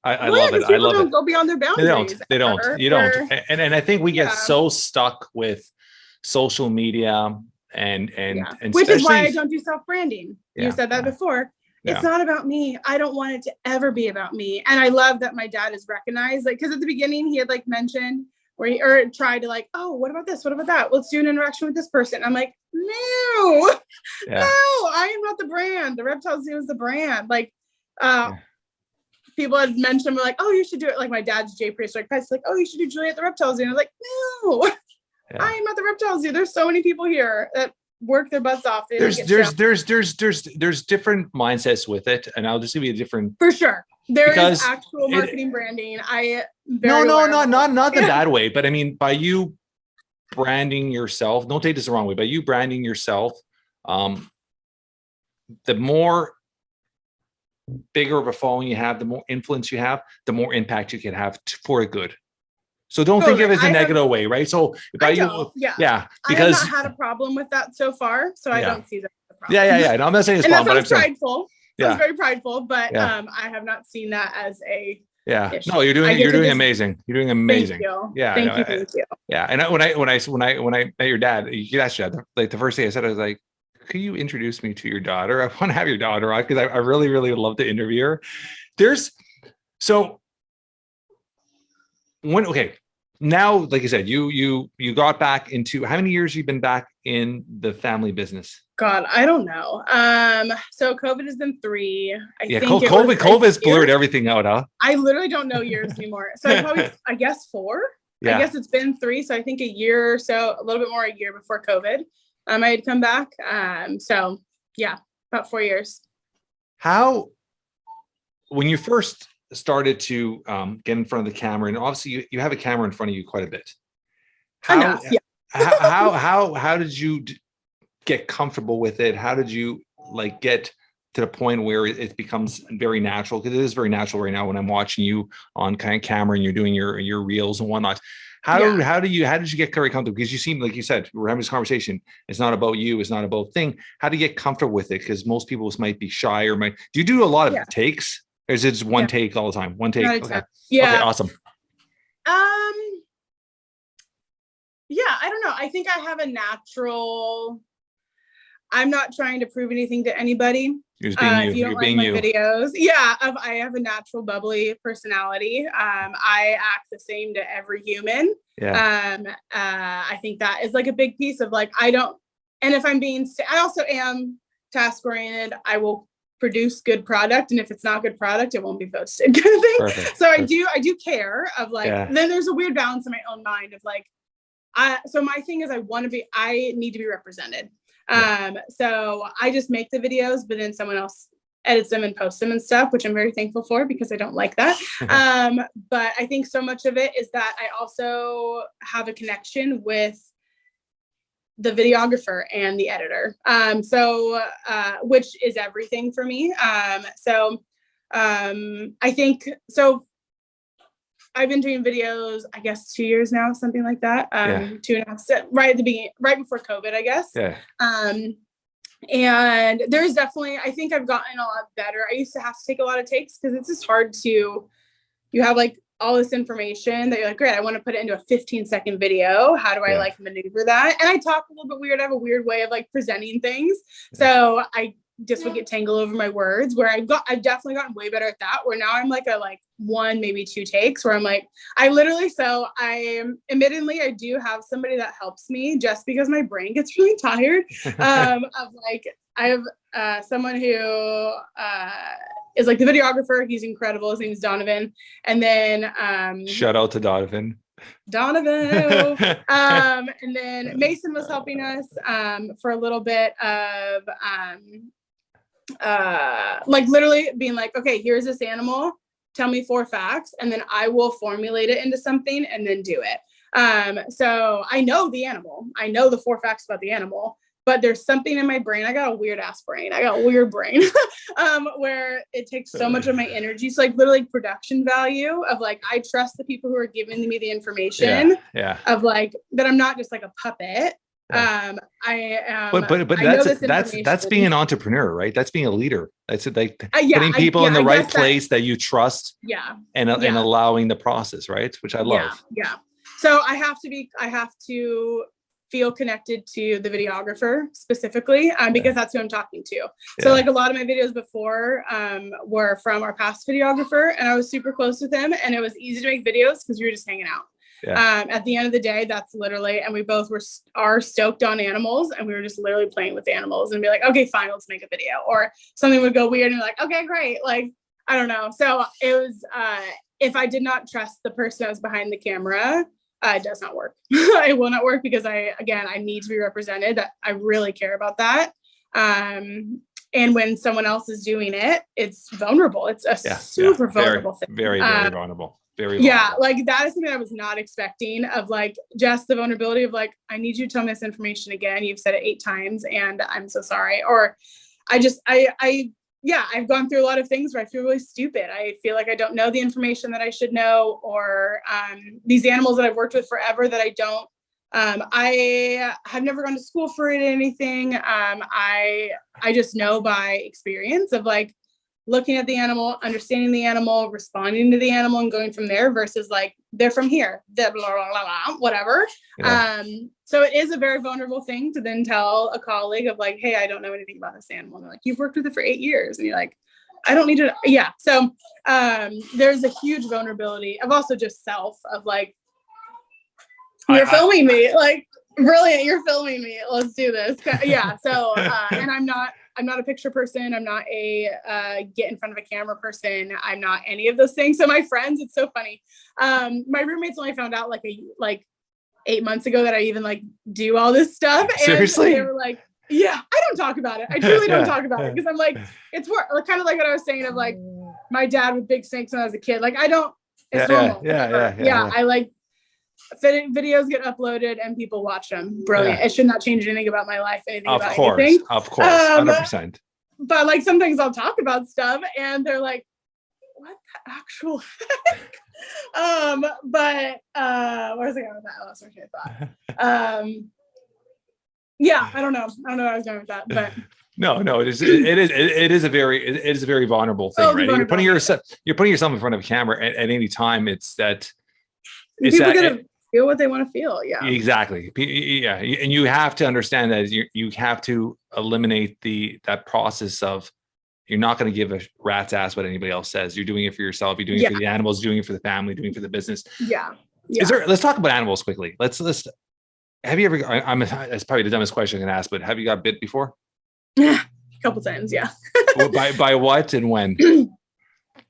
I love it. I love
don't
it.
go beyond their boundaries.
They don't. You don't. And I think we get so stuck with social media and
which is why I don't do self-branding. You said that before.
Yeah.
It's not about me. I don't want it to ever be about me. And I love that my dad is recognized, like, because at the beginning he had like mentioned or tried to like, oh, what about this? What about that? Let's do an interaction with this person. I'm like, no, I am not the brand. The Reptile Zoo is the brand. Like, people had mentioned, like, oh, you should do it. Like my dad's Jay Prehistoric pets, like, oh, you should do Juliette the Reptile Zoo. And I was like, no, I am not the Reptile Zoo. There's so many people here that work their butts off.
There's different mindsets with it, and I'll just give you a different.
For sure, there is actual marketing branding.
Not the bad way, but I mean, by you branding yourself, don't take this the wrong way. By you branding yourself, the more bigger of a following you have, the more influence you have, the more impact you can have for a good. So don't think of it as a negative way, right? So because
I have not had a problem with that so far, so I don't see that as a problem.
Yeah. No, I'm not saying it's a problem, but I'm
prideful. I was very prideful, but I have not seen that as a issue.
No, you're doing amazing. You're doing amazing.
Thank you.
Yeah,
thank you.
Yeah, and when I met your dad, you asked your dad, like the first thing I said, I was like, could you introduce me to your daughter? I want to have your daughter on, because I really, really would love to interview her. Now, like I said, you got back into, how many years you've been back in the family business?
God, I don't know. So COVID has been 3. I think
COVID's blurred everything out, huh?
I literally don't know years anymore. So I guess 4. Yeah. I guess it's been 3. So I think a year or so, a little bit more a year before COVID, I had come back. So yeah, about 4 years.
How, when you first started to get in front of the camera, and obviously you have a camera in front of you quite a bit. How did you get comfortable with it? How did you like get to the point where it becomes very natural? Because it is very natural right now when I'm watching you on kind of camera and you're doing your reels and whatnot. How did you get very comfortable? Because you seem, like you said, we're having this conversation. It's not about you. It's not about thing. How do you get comfortable with it? Because most people might be shy or do you do a lot of takes? Or is it just one take all the time? One take. Okay.
Yeah.
Okay, awesome.
Yeah, I don't know. I think I have a natural. I'm not trying to prove anything to anybody.
You're just being you.
If you don't like my videos, I have a natural bubbly personality. I act the same to every human. Yeah. I think that is like a big piece of like, I also am task oriented. I will produce good product, and if it's not good product, it won't be posted, kind of thing. Perfect. So I do care of like, then there's a weird balance in my own mind of like, so my thing is I need to be represented. So I just make the videos, but then someone else edits them and posts them and stuff, which I'm very thankful for, because I don't like that. But I think so much of it is that I also have a connection with the videographer and the editor. Which is everything for me. I think, so I've been doing videos, I guess 2 years now, something like that. 2.5, right at the beginning, right before COVID, I guess.
Yeah.
And there's definitely, I think I've gotten a lot better. I used to have to take a lot of takes because it's just hard to, you have like all this information that you're like, great, I want to put it into a 15-second video. How do I like maneuver that? And I talk a little bit weird. I have a weird way of like presenting things. So I just would get tangled over my words, where I've definitely gotten way better at that, where now I'm like a one, maybe 2 takes, where I'm like, admittedly, I do have somebody that helps me just because my brain gets really tired. I have someone who is like the videographer. He's incredible. His name is Donovan. And then
shout out to Donovan.
And then Mason was helping us for a little bit of literally being like, okay, here's this animal, tell me 4 facts, and then I will formulate it into something and then do it. So I know the animal, I know the 4 facts about the animal, but there's something in my brain. I got a weird ass brain. I got a weird brain where it takes so much of my energy. So like literally production value of like, I trust the people who are giving me the information of like, that I'm not just like a puppet. I am,
but that's being an entrepreneur, right? That's being a leader. That's like putting people in the right place that you trust. And allowing the process, right? Which I love.
So I have to feel connected to the videographer specifically, because that's who I'm talking to. So like a lot of my videos before were from our past videographer, and I was super close with him, and it was easy to make videos because we were just hanging out. At the end of the day, that's literally, and we both are stoked on animals, and we were just literally playing with animals and be like, okay, fine, let's make a video. Or something would go weird and you're like, okay, great. Like, I don't know. So it was, if I did not trust the person that was behind the camera, it does not work. It will not work because I need to be represented. I really care about that. And when someone else is doing it, it's vulnerable. It's a super vulnerable thing.
Very vulnerable.
Like that is something I was not expecting, of like just the vulnerability of like, I need you to tell me this information again. You've said it 8 times and I'm so sorry. Or I've gone through a lot of things where I feel really stupid. I feel like I don't know the information that I should know, or these animals that I've worked with forever that I don't. I have never gone to school for it or anything. I just know by experience of like looking at the animal, understanding the animal, responding to the animal, and going from there, versus like, they're from here, blah, blah, blah, blah, whatever. So it is a very vulnerable thing to then tell a colleague of like, hey, I don't know anything about this animal. And they're like, you've worked with it for 8 years. And you're like, I don't need to. So there's a huge vulnerability of also just self of like, you're filming me, like, brilliant, you're filming me, let's do this. So and I'm not a picture person. I'm not a get in front of a camera person. I'm not any of those things. So my friends, it's so funny. My roommates only found out like 8 months ago that I even like do all this stuff. And
seriously?
They were like, I don't talk about it. I truly don't talk about it, because I'm like, it's kind of like what I was saying of like my dad with big snakes when I was a kid. Like I don't, it's normal. I like videos get uploaded and people watch them. Brilliant. It should not change anything about my life, anything about anything.
Of course, 100%.
But like some things I'll talk about stuff and they're like, what the actual heck? Where's I going with that? I lost my train of thought. I don't know where I was going with that, but
no, it is a very vulnerable thing, right? You're putting yourself in front of a camera at any time. It's that
people gonna feel what they want to feel.
Exactly. And you have to understand that you have to eliminate that process of, you're not going to give a rat's ass what anybody else says. You're doing it for yourself. You're doing it for the animals, doing it for the family, doing it for the business. Let's talk about animals quickly. Have you ever, it's probably the dumbest question I can ask, but have you got bit before?
A couple times.
By what and when?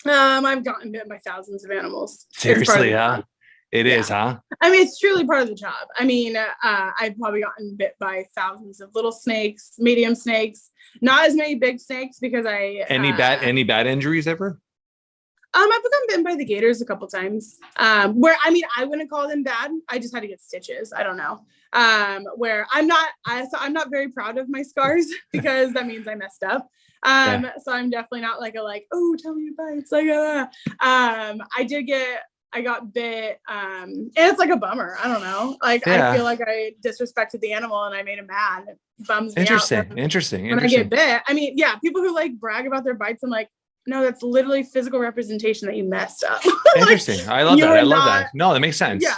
I've gotten bit by thousands of animals.
Seriously, huh? It is, huh?
I mean, it's truly part of the job. I mean, I've probably gotten bit by thousands of little snakes, medium snakes, not as many big snakes, because
any bad injuries ever?
I've become bitten by the gators a couple times. Where I mean, I wouldn't call them bad. I just had to get stitches. I don't know. Where I'm not very proud of my scars because that means I messed up. So I'm definitely not like oh, tell me your bites. Like, I got bit, and it's like a bummer. I don't know. Like, I feel like I disrespected the animal and I made him mad. It bums me out.
Interesting.
When I get bit, I mean, people who like brag about their bites, I'm like, no, that's literally physical representation that you messed up.
Interesting. I love that. I love that. No, that makes sense.
Yeah.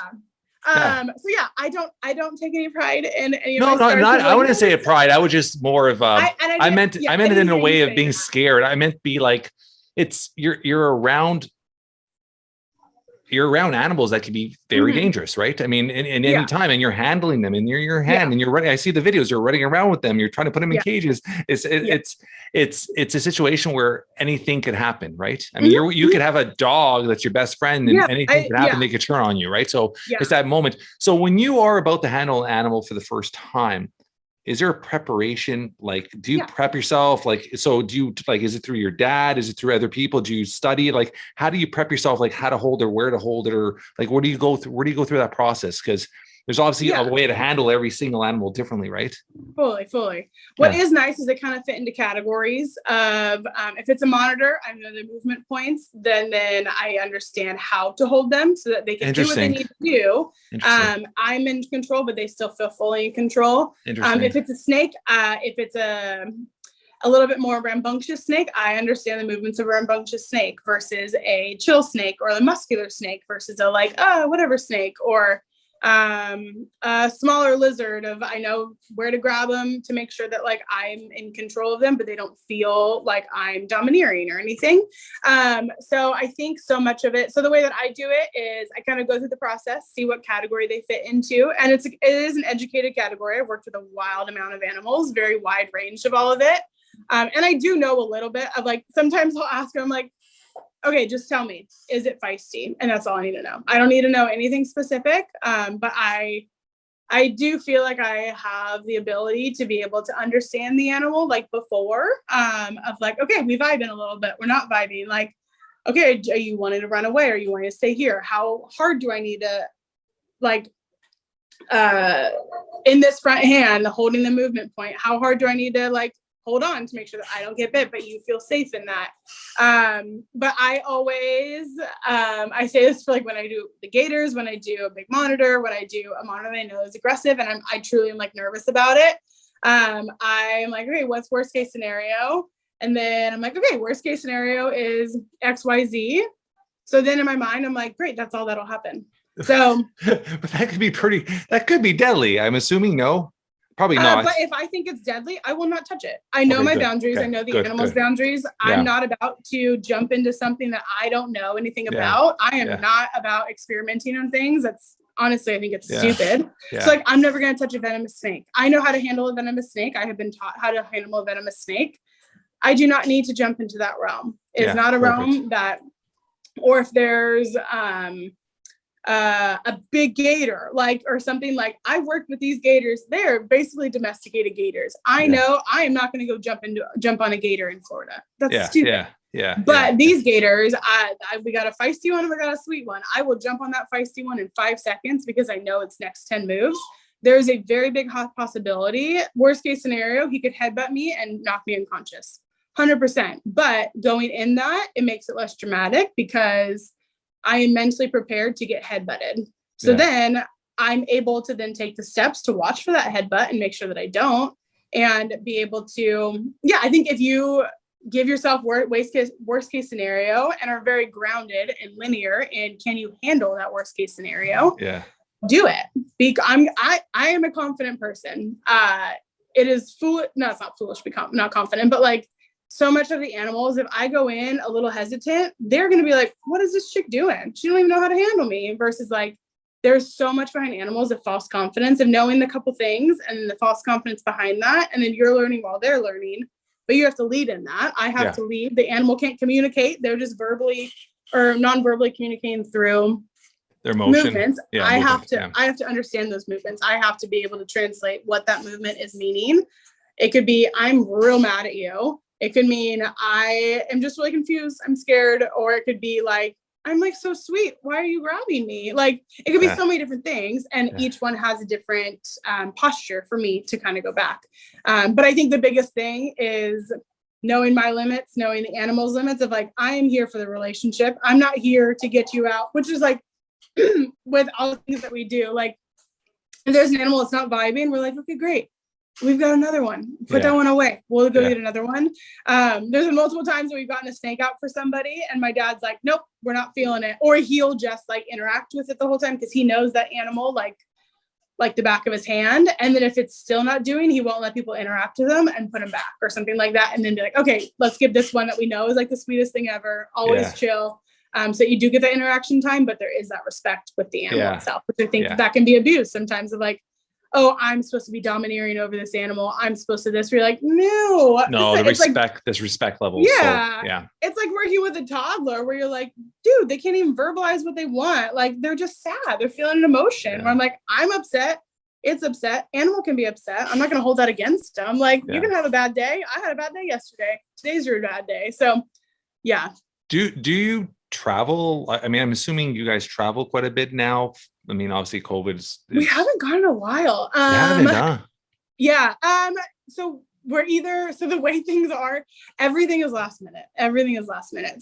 So I don't take any pride in any of
my
scars.
I wouldn't say a pride. I would just more of I meant it in a way of being scared. I meant be like, it's you're around animals that can be very dangerous, right? I mean, in any time, and you're handling them in your hand, and you're running. I see the videos. You're running around with them. You're trying to put them in cages. It's a situation where anything could happen, right? I mean, you could have a dog that's your best friend, and anything could happen. They could turn on you, right? So it's that moment. So when you are about to handle an animal for the first time, is there a preparation? Like, do you prep yourself? Like, so do you, like, is it through your dad? Is it through other people? Do you study? Like, how do you prep yourself? Like, how to hold it, where to hold it, or like, where do you go through that process? Because there's obviously a way to handle every single animal differently, right?
Fully. What is nice is they kind of fit into categories of, if it's a monitor, I know the movement points, then I understand how to hold them so that they can do what they need to do. I'm in control, but they still feel fully in control. If it's a snake, if it's a little bit more rambunctious snake, I understand the movements of a rambunctious snake versus a chill snake, or a muscular snake versus a whatever snake, or a smaller lizard I know where to grab them to make sure that like I'm in control of them, but they don't feel like I'm domineering or anything. So I think so much of it. So the way that I do it is I kind of go through the process, see what category they fit into. And it is an educated category. I've worked with a wild amount of animals, very wide range of all of it. And I do know a little bit of like, sometimes I'll ask them like, okay, just tell me, is it feisty? And that's all I need to know. I don't need to know anything specific, but I do feel like I have the ability to be able to understand the animal like before, of like, okay, we vibing a little bit. We're not vibing. Like, okay, are you wanting to run away? Or you wanting to stay here? How hard do I need to like, in this front hand, holding the movement point, how hard do I need to like hold on to make sure that I don't get bit, but you feel safe in that. But I always, I say this for like when I do the gators, when I do a big monitor, when I do a monitor that I know is aggressive and I truly am like nervous about it. I'm like, okay, what's worst case scenario? And then I'm like, okay, worst case scenario is XYZ. So then in my mind, I'm like, great, that's all that'll happen. So,
but that could be deadly. I'm assuming, no? Probably not.
But if I think it's deadly, I will not touch it. I know my boundaries. I know the animal's boundaries. I'm not about to jump into something that I don't know anything about. I am not about experimenting on things. That's honestly, I think it's stupid. So like, I'm never going to touch a venomous snake. I know how to handle a venomous snake. I have been taught how to handle a venomous snake. I do not need to jump into that realm. It's not a realm that, or if there's, a big gator, like, or something like I've worked with these gators. They're basically domesticated gators. I know I am not going to go jump on a gator in Florida. That's stupid. But these gators, we got a feisty one, we got a sweet one. I will jump on that feisty one in 5 seconds because I know its next 10 moves. There's a very big possibility. Worst case scenario, he could headbutt me and knock me unconscious. 100%. But going in that, it makes it less dramatic because I am mentally prepared to get headbutted. So then I'm able to then take the steps to watch for that headbutt and make sure that I don't, and be able to, I think if you give yourself worst case scenario and are very grounded and linear and can you handle that worst case scenario, do it. Because I am a confident person. It is foolish. No, it's not foolish, not confident, but like, so much of the animals, if I go in a little hesitant, they're going to be like, what is this chick doing? She don't even know how to handle me. Versus like, there's so much behind animals of false confidence, of knowing the couple things and the false confidence behind that. And then you're learning while they're learning, but you have to lead in that. I have to lead. The animal can't communicate. They're just verbally or non-verbally communicating through their movements. I have to understand those movements. I have to be able to translate what that movement is meaning. It could be, I'm real mad at you. It could mean I am just really confused, I'm scared, or it could be like, I'm like so sweet, why are you grabbing me? Like it could be so many different things, and each one has a different posture for me to kind of go back. But I think the biggest thing is knowing my limits, knowing the animal's limits of like, I am here for the relationship. I'm not here to get you out, which is like with all the things that we do. Like if there's an animal that's not vibing, we're like, okay, great. We've got another one. Put that one away. We'll go get another one. There's been multiple times that we've gotten a snake out for somebody and my dad's like, nope, we're not feeling it. Or he'll just like interact with it the whole time because he knows that animal like the back of his hand. And then if it's still not doing, he won't let people interact with them and put them back or something like that. And then be like, okay, let's give this one that we know is like the sweetest thing ever. Always chill. So you do get the interaction time, but there is that respect with the animal itself, which I think that can be abused sometimes of like, oh, I'm supposed to be domineering over this animal. I'm supposed to this. We're like, no,
the respect, like, this respect level.
Yeah. So, it's like working with a toddler where you're like, dude, they can't even verbalize what they want. Like they're just sad. They're feeling an emotion where I'm like, I'm upset. It's upset. Animal can be upset. I'm not going to hold that against them. Like you can have a bad day. I had a bad day yesterday. Today's your bad day. So yeah.
Do you travel? I mean, I'm assuming you guys travel quite a bit now. I mean, obviously we
haven't gone in a while. Yeah. So the way things are, everything is last minute.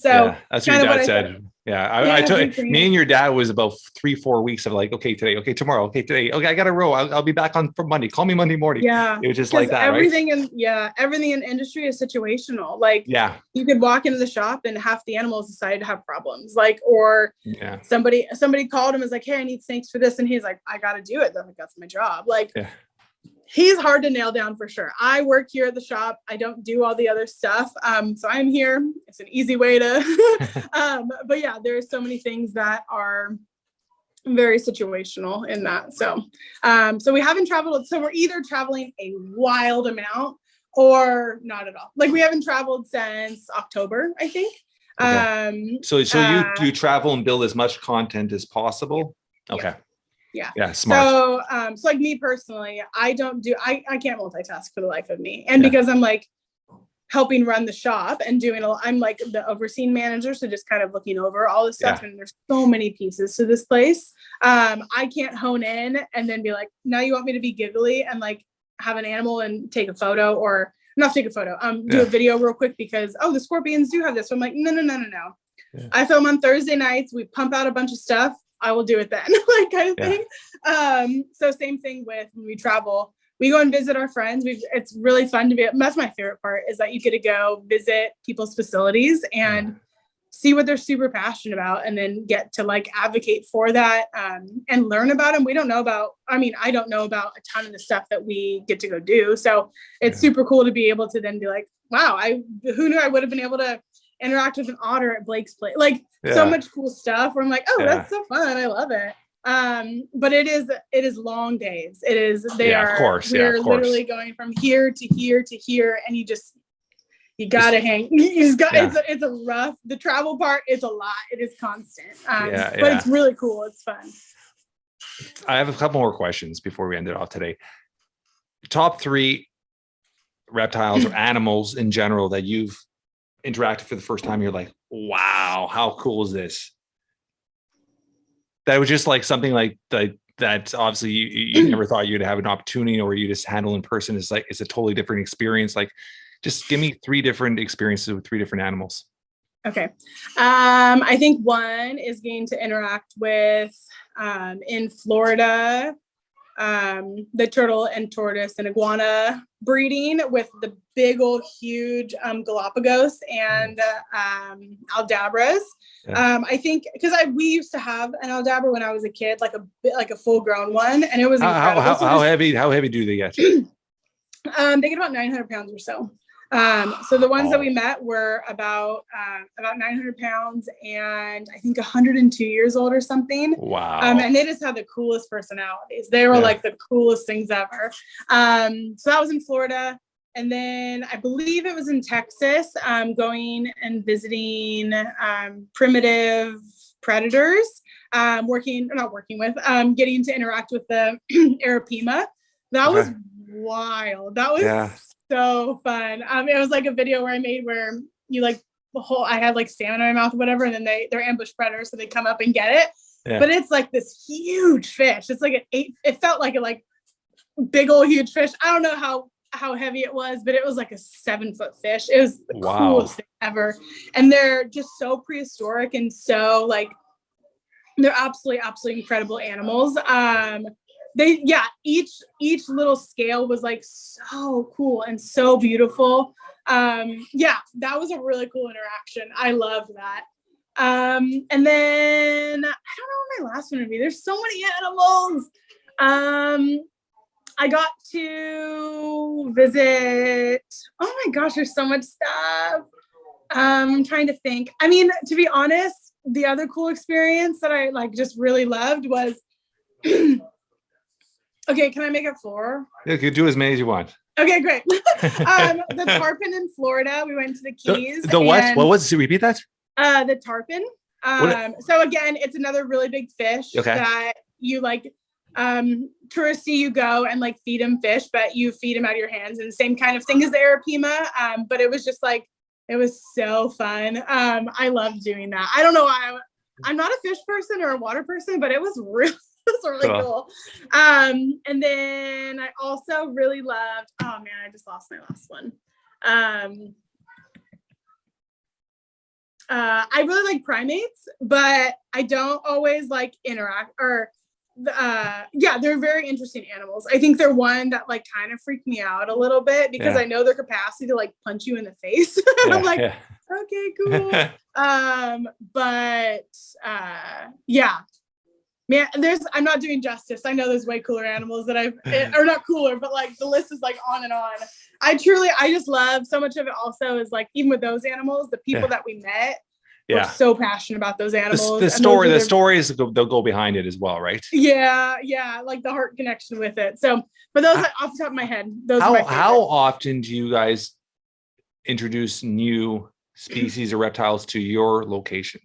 So
that's what your dad said. I told me and your dad was about 3-4 weeks of like, okay, today, okay, tomorrow, okay, today, okay, I got to roll. I'll be back on for Monday. Call me Monday morning.
Yeah.
It was just like that.
Everything in industry is situational. Like you could walk into the shop and half the animals decided to have problems. Like, or somebody called him and was like, hey, I need snakes for this. And he's like, I got to do it. They're like, that's my job. Like, he's hard to nail down for sure. I work here at the shop. I don't do all the other stuff. So I'm here. It's an easy way to, but yeah, there's so many things that are very situational in that. So, so we haven't traveled. So we're either traveling a wild amount or not at all. Like we haven't traveled since October, I think.
Okay. So you travel and build as much content as possible. Okay. Yeah. Smart.
So like me personally, I can't multitask for the life of me. And because I'm like helping run the shop and I'm like the overseeing manager. So just kind of looking over all this stuff. And there's so many pieces to this place. I can't hone in and then be like, now you want me to be giggly and like have an animal and take a photo or not take a photo, do a video real quick because, the scorpions do have this. So I'm like, no. Yeah. I film on Thursday nights. We pump out a bunch of stuff. I will do it then, like kind of thing. So same thing with when we travel, we go and visit our friends. It's really fun to be, that's my favorite part is that you get to go visit people's facilities and see what they're super passionate about and then get to like advocate for that and learn about them. I don't know about a ton of the stuff that we get to go do. So it's super cool to be able to then be like, wow, who knew I would have been able to interact with an otter at Blake's place, like so much cool stuff where I'm like, that's so fun. I love it. But it is long days. We're literally going from here to here to here. And you gotta hang, it's a rough, the travel part is a lot. It is constant. But it's really cool. It's fun.
I have a couple more questions before we end it off today. Top 3 reptiles or animals in general that you've interacted for the first time, you're like, wow, how cool is this? That was just like something like that obviously you never thought you'd have an opportunity or you just handle in person. It's a totally different experience. Like just give me 3 different experiences with 3 different animals.
Okay. I think one is getting to interact with in Florida, the turtle and tortoise and iguana breeding with the big old huge Galapagos and Aldabras. I think because we used to have an Aldabra when I was a kid, like a full grown one, and it was incredible.
How heavy do they get?
They get about 900 pounds or so. So the ones that we met were about 900 pounds and I think 102 years old or something.
Wow.
And they just had the coolest personalities. They were like the coolest things ever. So that was in Florida. And then I believe it was in Texas, going and visiting primitive predators, getting to interact with the Arapima. That was wild. That was so fun. It was like a video where I made where you like I had like salmon in my mouth or whatever, and then they're ambush predators, so they come up and get it. Yeah. But it's like this huge fish. It's like it felt like a big old huge fish. I don't know how heavy it was, but it was like a 7-foot fish. It was the coolest thing ever. And they're just so prehistoric and so like they're absolutely incredible animals. Each little scale was like so cool and so beautiful. That was a really cool interaction. I loved that. And then I don't know what my last one would be. There's so many animals. I got to visit, oh my gosh, there's so much stuff. I'm trying to think. I mean, to be honest, the other cool experience that I like just really loved was, okay, can I make it 4?
Yeah, you can do as many as you want.
Okay, great. The Tarpon in Florida, we went to the Keys.
The what? What was it? Repeat that?
The Tarpon. So again, it's another really big fish that you like, touristy, you go and like feed them fish, but you feed them out of your hands, and the same kind of thing as the Arapima. But it was just like, it was so fun. I loved doing that. I don't know why I'm not a fish person or a water person, but it was really cool. And then I also really loved, oh man, I just lost my last one. I really like primates, but I don't always like interact or they're very interesting animals. I think they're one that like kind of freaked me out a little bit because I know their capacity to like punch you in the face. I'm like, okay, cool. Man, I'm not doing justice. I know there's way cooler animals that or not cooler, but like the list is like on and on. I just love so much of it. Also is like, even with those animals, the people that we met, we're so passionate about those animals.
The stories they'll go behind it as well, right?
Yeah, like the heart connection with it. So, but those off the top of my head, those are my favorite. How
often do you guys introduce new species or reptiles to your location?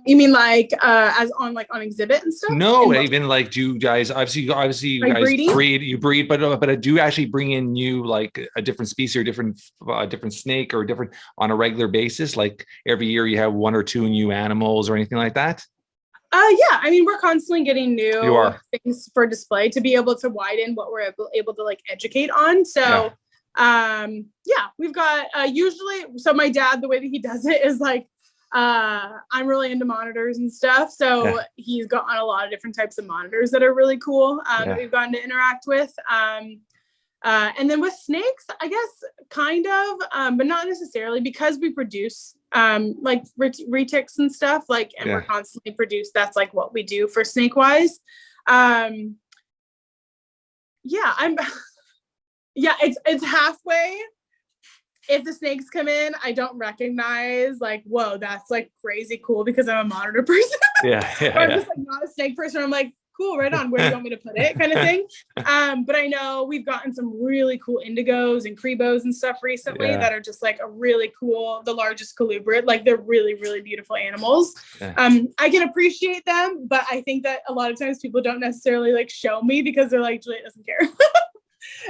You mean like as on exhibit and stuff?
No, even like, do you guys obviously you like guys breed, but do you actually bring in new like a different species or different snake or different on a regular basis? Like every year you have 1 or 2 new animals or anything like that?
I mean, we're constantly getting new things for display to be able to widen what we're able to like educate on. So we've got usually, so my dad, the way that he does it is like, I'm really into monitors and stuff. So he's got on a lot of different types of monitors that are really cool that we've gotten to interact with. And then with snakes, I guess kind of, but not necessarily, because we produce like retics and stuff like, and we're constantly produced. That's like what we do for snake wise. It's halfway. If the snakes come in, I don't recognize like, whoa, that's like crazy cool because I'm a monitor person. Or I'm just like not a snake person. I'm like, cool, right on. Where do you want me to put it? Kind of thing. But I know we've gotten some really cool indigos and crebos and stuff recently that are just like a really cool, the largest colubrid. Like they're really, really beautiful animals. I can appreciate them, but I think that a lot of times people don't necessarily like show me because they're like, Juliette doesn't care.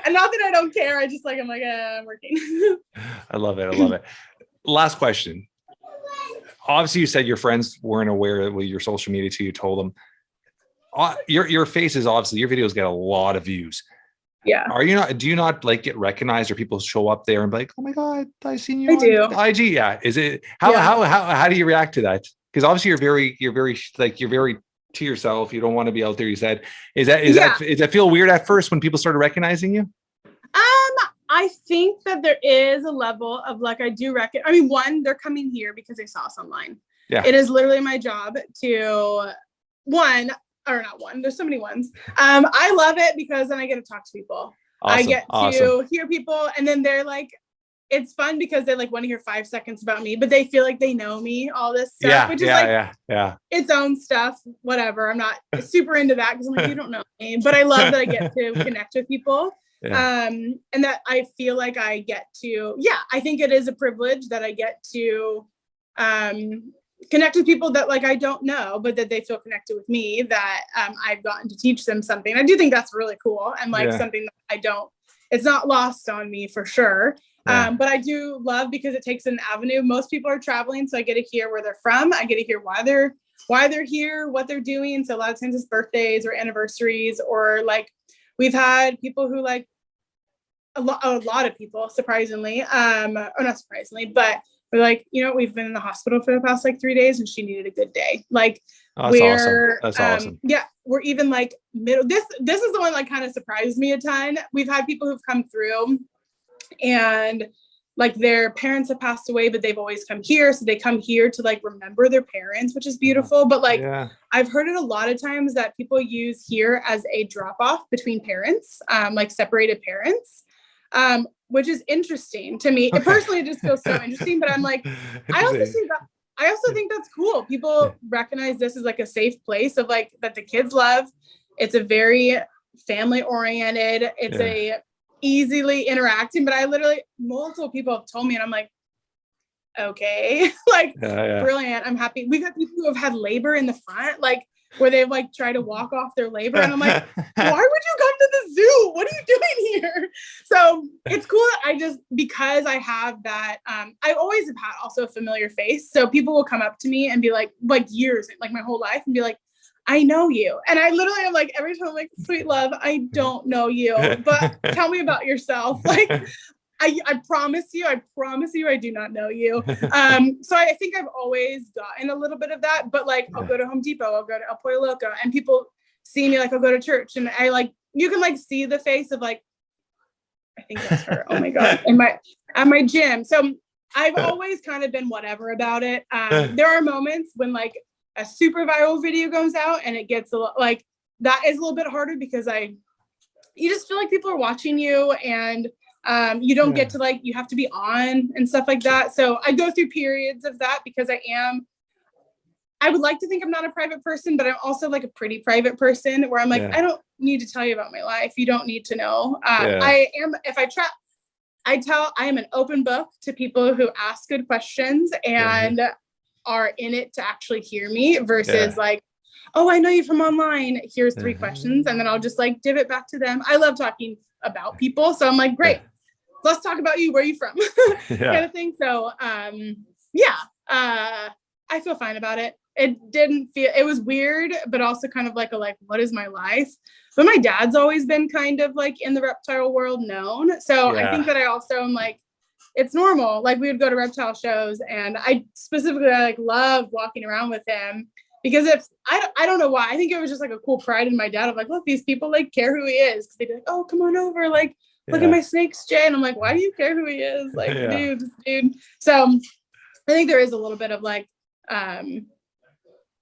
And not that I don't care. I just like, I'm like, I'm working.
I love it. Last question. Obviously you said your friends weren't aware with your social media till you told them. Your face is obviously, your videos get a lot of views.
Yeah.
Do you not like get recognized, or people show up there and be like, oh my God, I seen you on IG. Yeah. Is it, how do you react to that? Because obviously you're very to yourself. You don't want to be out there. You said, does that feel weird at first when people started recognizing you?
I think that there is a level of like, I do reckon, I mean, one, they're coming here because they saw us online. Yeah. It is literally my job to there's so many ones. I love it because then I get to talk to people. Awesome. I get to hear people, and then they're like, it's fun because they like want to hear 5 seconds about me, but they feel like they know me, all this stuff, which is its own stuff, whatever. I'm not super into that because I'm like, you don't know me, but I love that I get to connect with people. And that I feel like I get to, I think it is a privilege that I get to connect with people that like I don't know, but that they feel connected with me, that I've gotten to teach them something. I do think that's really cool, and like something that I don't it's not lost on me for sure. But I do love, because it takes an avenue. Most people are traveling, so I get to hear where they're from. I get to hear why they're here, what they're doing. So a lot of times it's birthdays or anniversaries, or like we've had people who like a lot of people, surprisingly, or not surprisingly, but we're like, we've been in the hospital for the past like 3 days and she needed a good day. Like,
That's awesome.
Yeah, we're even like middle. This is the one that kind of surprised me a ton. We've had people who've come through and like their parents have passed away, but they've always come here. So they come here to like remember their parents, which is beautiful. But like, I've heard it a lot of times that people use here as a drop off between parents, like separated parents, which is interesting to me. It personally just feels so interesting, but I'm like, I also think that's cool. People recognize this as like a safe place of like, that the kids love. It's a very family oriented. It's a easily interacting, but I literally, multiple people have told me and I'm like, okay, like brilliant. I'm happy. We've had people who have had labor in the front, like where they've like tried to walk off their labor. And I'm like, why would you come to the zoo? What are you doing here? So it's cool that because I have that, I always have had also a familiar face. So people will come up to me and be like years, like my whole life, and be like, I know you. And I literally am like, every time I'm like, sweet love, I don't know you, but tell me about yourself. Like, I promise you, I do not know you. So I think I've always gotten a little bit of that, but like, I'll go to Home Depot, I'll go to El Pollo Loco, and people see me, like, I'll go to church and I like, you can like see the face of like, I think that's her. Oh my God. At my gym. So I've always kind of been whatever about it. There are moments when like a super viral video goes out and it gets a lot, like that is a little bit harder because you just feel like people are watching you and you don't get to like, you have to be on and stuff like that. So I go through periods of that because I would like to think I'm not a private person, but I'm also like a pretty private person where I'm like, I don't need to tell you about my life. You don't need to know. I am an open book to people who ask good questions and are in it to actually hear me versus like, oh, I know you from online. Here's 3 questions. And then I'll just like give it back to them. I love talking about people. So I'm like, great, let's talk about you. Where are you from? Kind of thing. So I feel fine about it. It was weird, but also kind of like what is my life? But my dad's always been kind of like in the reptile world known. So I think that I also am like, it's normal. Like we would go to reptile shows and I like loved walking around with him because I don't know why. I think it was just like a cool pride in my dad of like, look, these people like care who he is. Cause they'd be like, oh, come on over. Like, look at my snakes, Jay. And I'm like, why do you care who he is? Like, dude. So I think there is a little bit of like,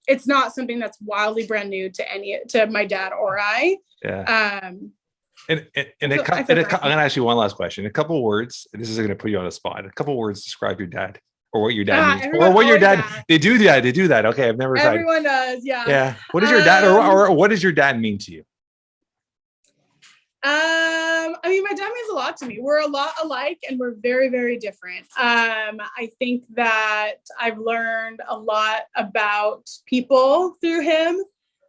it's not something that's wildly brand new to my dad or I. I'm going to
ask you one last question. A couple words. This is going to put you on a spot. A couple words describe your dad, or what your dad means, or what your dad. They do that. Okay, I've never.
Everyone does. Yeah.
Yeah. What is your dad, or what does your dad mean to you?
I mean, my dad means a lot to me. We're a lot alike, and we're very, very different. I think that I've learned a lot about people through him.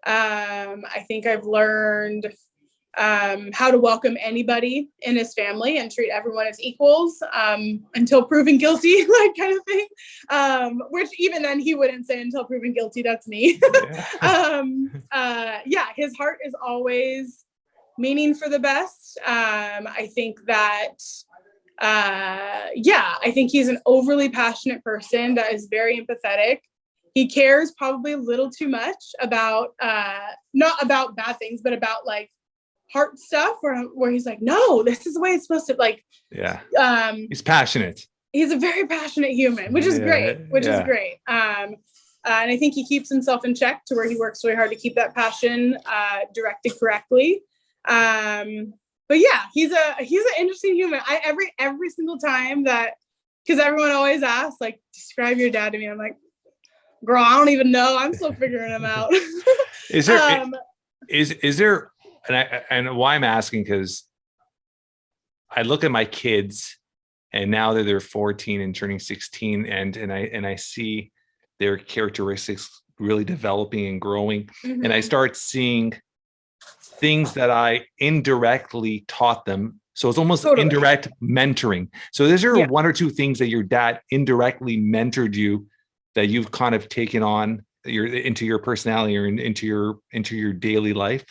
I think I've learned how to welcome anybody in his family and treat everyone as equals until proven guilty, like kind of thing. Which even then he wouldn't say until proven guilty. That's me. His heart is always meaning for the best. I think that I think he's an overly passionate person that is very empathetic. He cares probably a little too much about not about bad things, but about like heart stuff where he's like, no, this is the way it's supposed to, like, he's passionate. He's a very passionate human, which is great, and I think he keeps himself in check to where he works really hard to keep that passion directed correctly. But yeah, he's an interesting human. Every single time because everyone always asks, like, describe your dad to me, I'm like, girl, I don't even know, I'm still figuring him out. Is there and why I'm asking, because I look at my kids and now that they're 14 and turning 16 and I see their characteristics really developing and growing. And I start seeing things that I indirectly taught them
So it's almost
Totally.
indirect mentoring. So is there
Yeah.
one or two things that your dad indirectly mentored you that you've kind of taken on into your personality or into your daily life?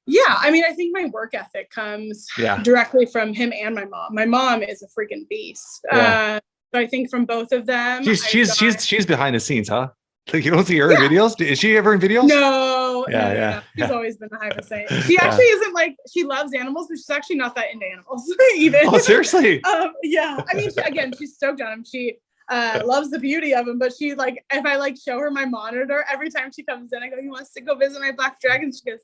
Yeah, I mean, I think my work ethic comes directly from him and my mom. My mom is a freaking beast.
Yeah.
So I think from both of them,
she's behind the scenes, huh? Like you don't see her in videos? Is she ever in videos?
No.
Yeah.
She's always been the hype saint. She actually isn't like, she loves animals, but she's actually not that into animals even.
Oh, seriously?
Yeah. I mean, she's stoked on him. She loves the beauty of him, but she like, if I like show her my monitor, every time she comes in, I go, "You want us to go visit my black dragons?" She goes,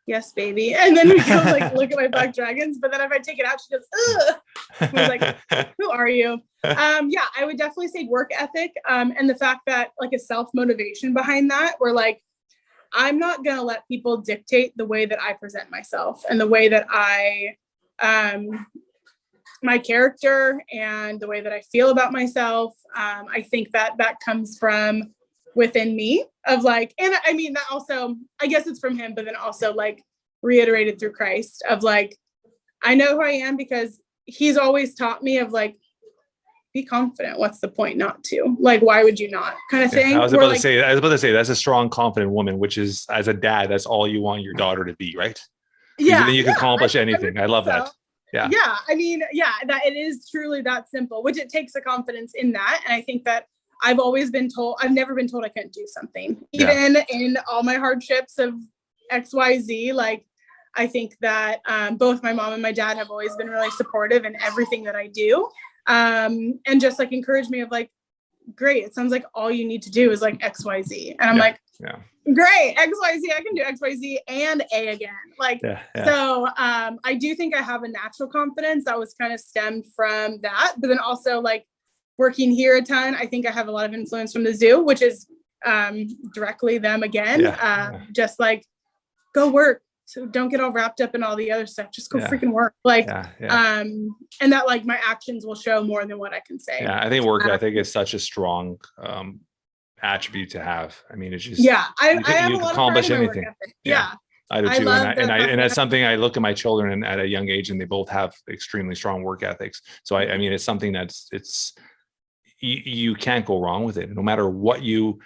"Yes, baby." And then we go like look at my black dragons. But then if I take it out, she goes, "Ugh." I was like, "Who are you?" Yeah, I would definitely say work ethic. And the fact that like a self-motivation behind that, where like, I'm not gonna let people dictate the way that I present myself and the way that I my character and the way that I feel about myself. I think that comes from within me of like, and I mean that also, I guess it's from him, but then also like reiterated through Christ of like, I know who I am because he's always taught me of like, be confident. What's the point not to? Like, why would you not? Kind of thing.
I was about to say that's a strong, confident woman, which is, as a dad, that's all you want your daughter to be, right?
Yeah.
Then you can accomplish anything. I love that.
Yeah. I mean, that it is truly that simple, which it takes a confidence in that. And I think that I've never been told I couldn't do something, even in all my hardships of XYZ. Like, I think that both my mom and my dad have always been really supportive in everything that I do. And just like encourage me of like, great, it sounds like all you need to do is like XYZ. And I'm like, great, XYZ, I can do XYZ and A again. Like, so I do think I have a natural confidence that was kind of stemmed from that. But then also like working here a ton, I think I have a lot of influence from the zoo, which is directly them again. Just like, go work. So don't get all wrapped up in all the other stuff. Just go freaking work. Like, and that like my actions will show more than what I can say.
Yeah, I think work ethic is such a strong attribute to have. I mean, it's just
I have a lot
accomplish
of
anything. I do too. And that's something I look at my children and at a young age, and they both have extremely strong work ethics. So I mean, it's something you can't go wrong with it. No matter what you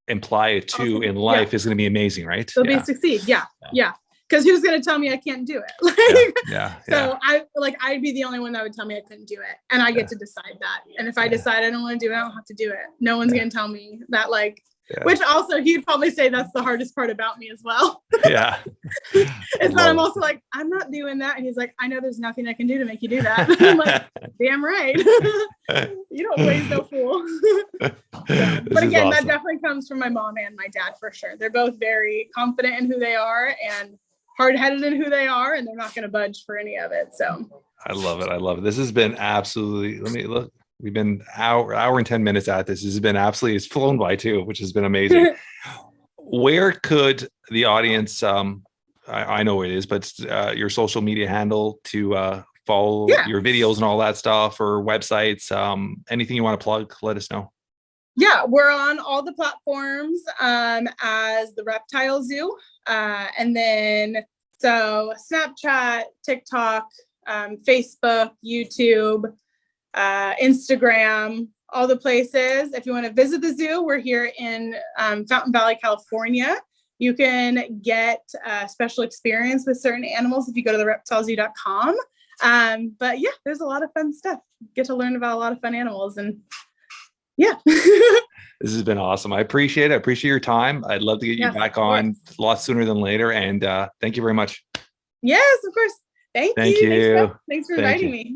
imply it to in life is going to be amazing, right?
They'll be succeed. Yeah. Because who's going to tell me I can't do it? So I'd be the only one that would tell me I couldn't do it, and I get to decide that. And if I decide I don't want to do it, I don't have to do it. No one's going to tell me that. Like, which also he'd probably say that's the hardest part about me as well. It's that I'm also like, I'm not doing that, and he's like, I know there's nothing I can do to make you do that. I'm like, damn right. You don't raise no fool. But again, that definitely comes from my mom and my dad for sure. They're both very confident in who they are and hard-headed in who they are, and they're not going to budge for any of it. So
I love it. This has been absolutely, let me look. We've been hour and 10 minutes at this. This has been absolutely, it's flown by too, which has been amazing. Where could the audience, I know it is, but your social media handle to follow your videos and all that stuff, or websites, anything you want to plug, let us know.
Yeah, we're on all the platforms as the Reptile Zoo. And then, so Snapchat, TikTok, Facebook, YouTube, Instagram, all the places. If you want to visit the zoo, we're here in Fountain Valley, California. You can get a special experience with certain animals if you go to the reptilezoo.com. But yeah, there's a lot of fun stuff. Get to learn about a lot of fun animals, and
this has been awesome. I appreciate it. I appreciate your time. I'd love to get you back on a lot sooner than later. And thank you very much.
Yes, of course. Thank you.
Thank you.
Thanks for inviting me.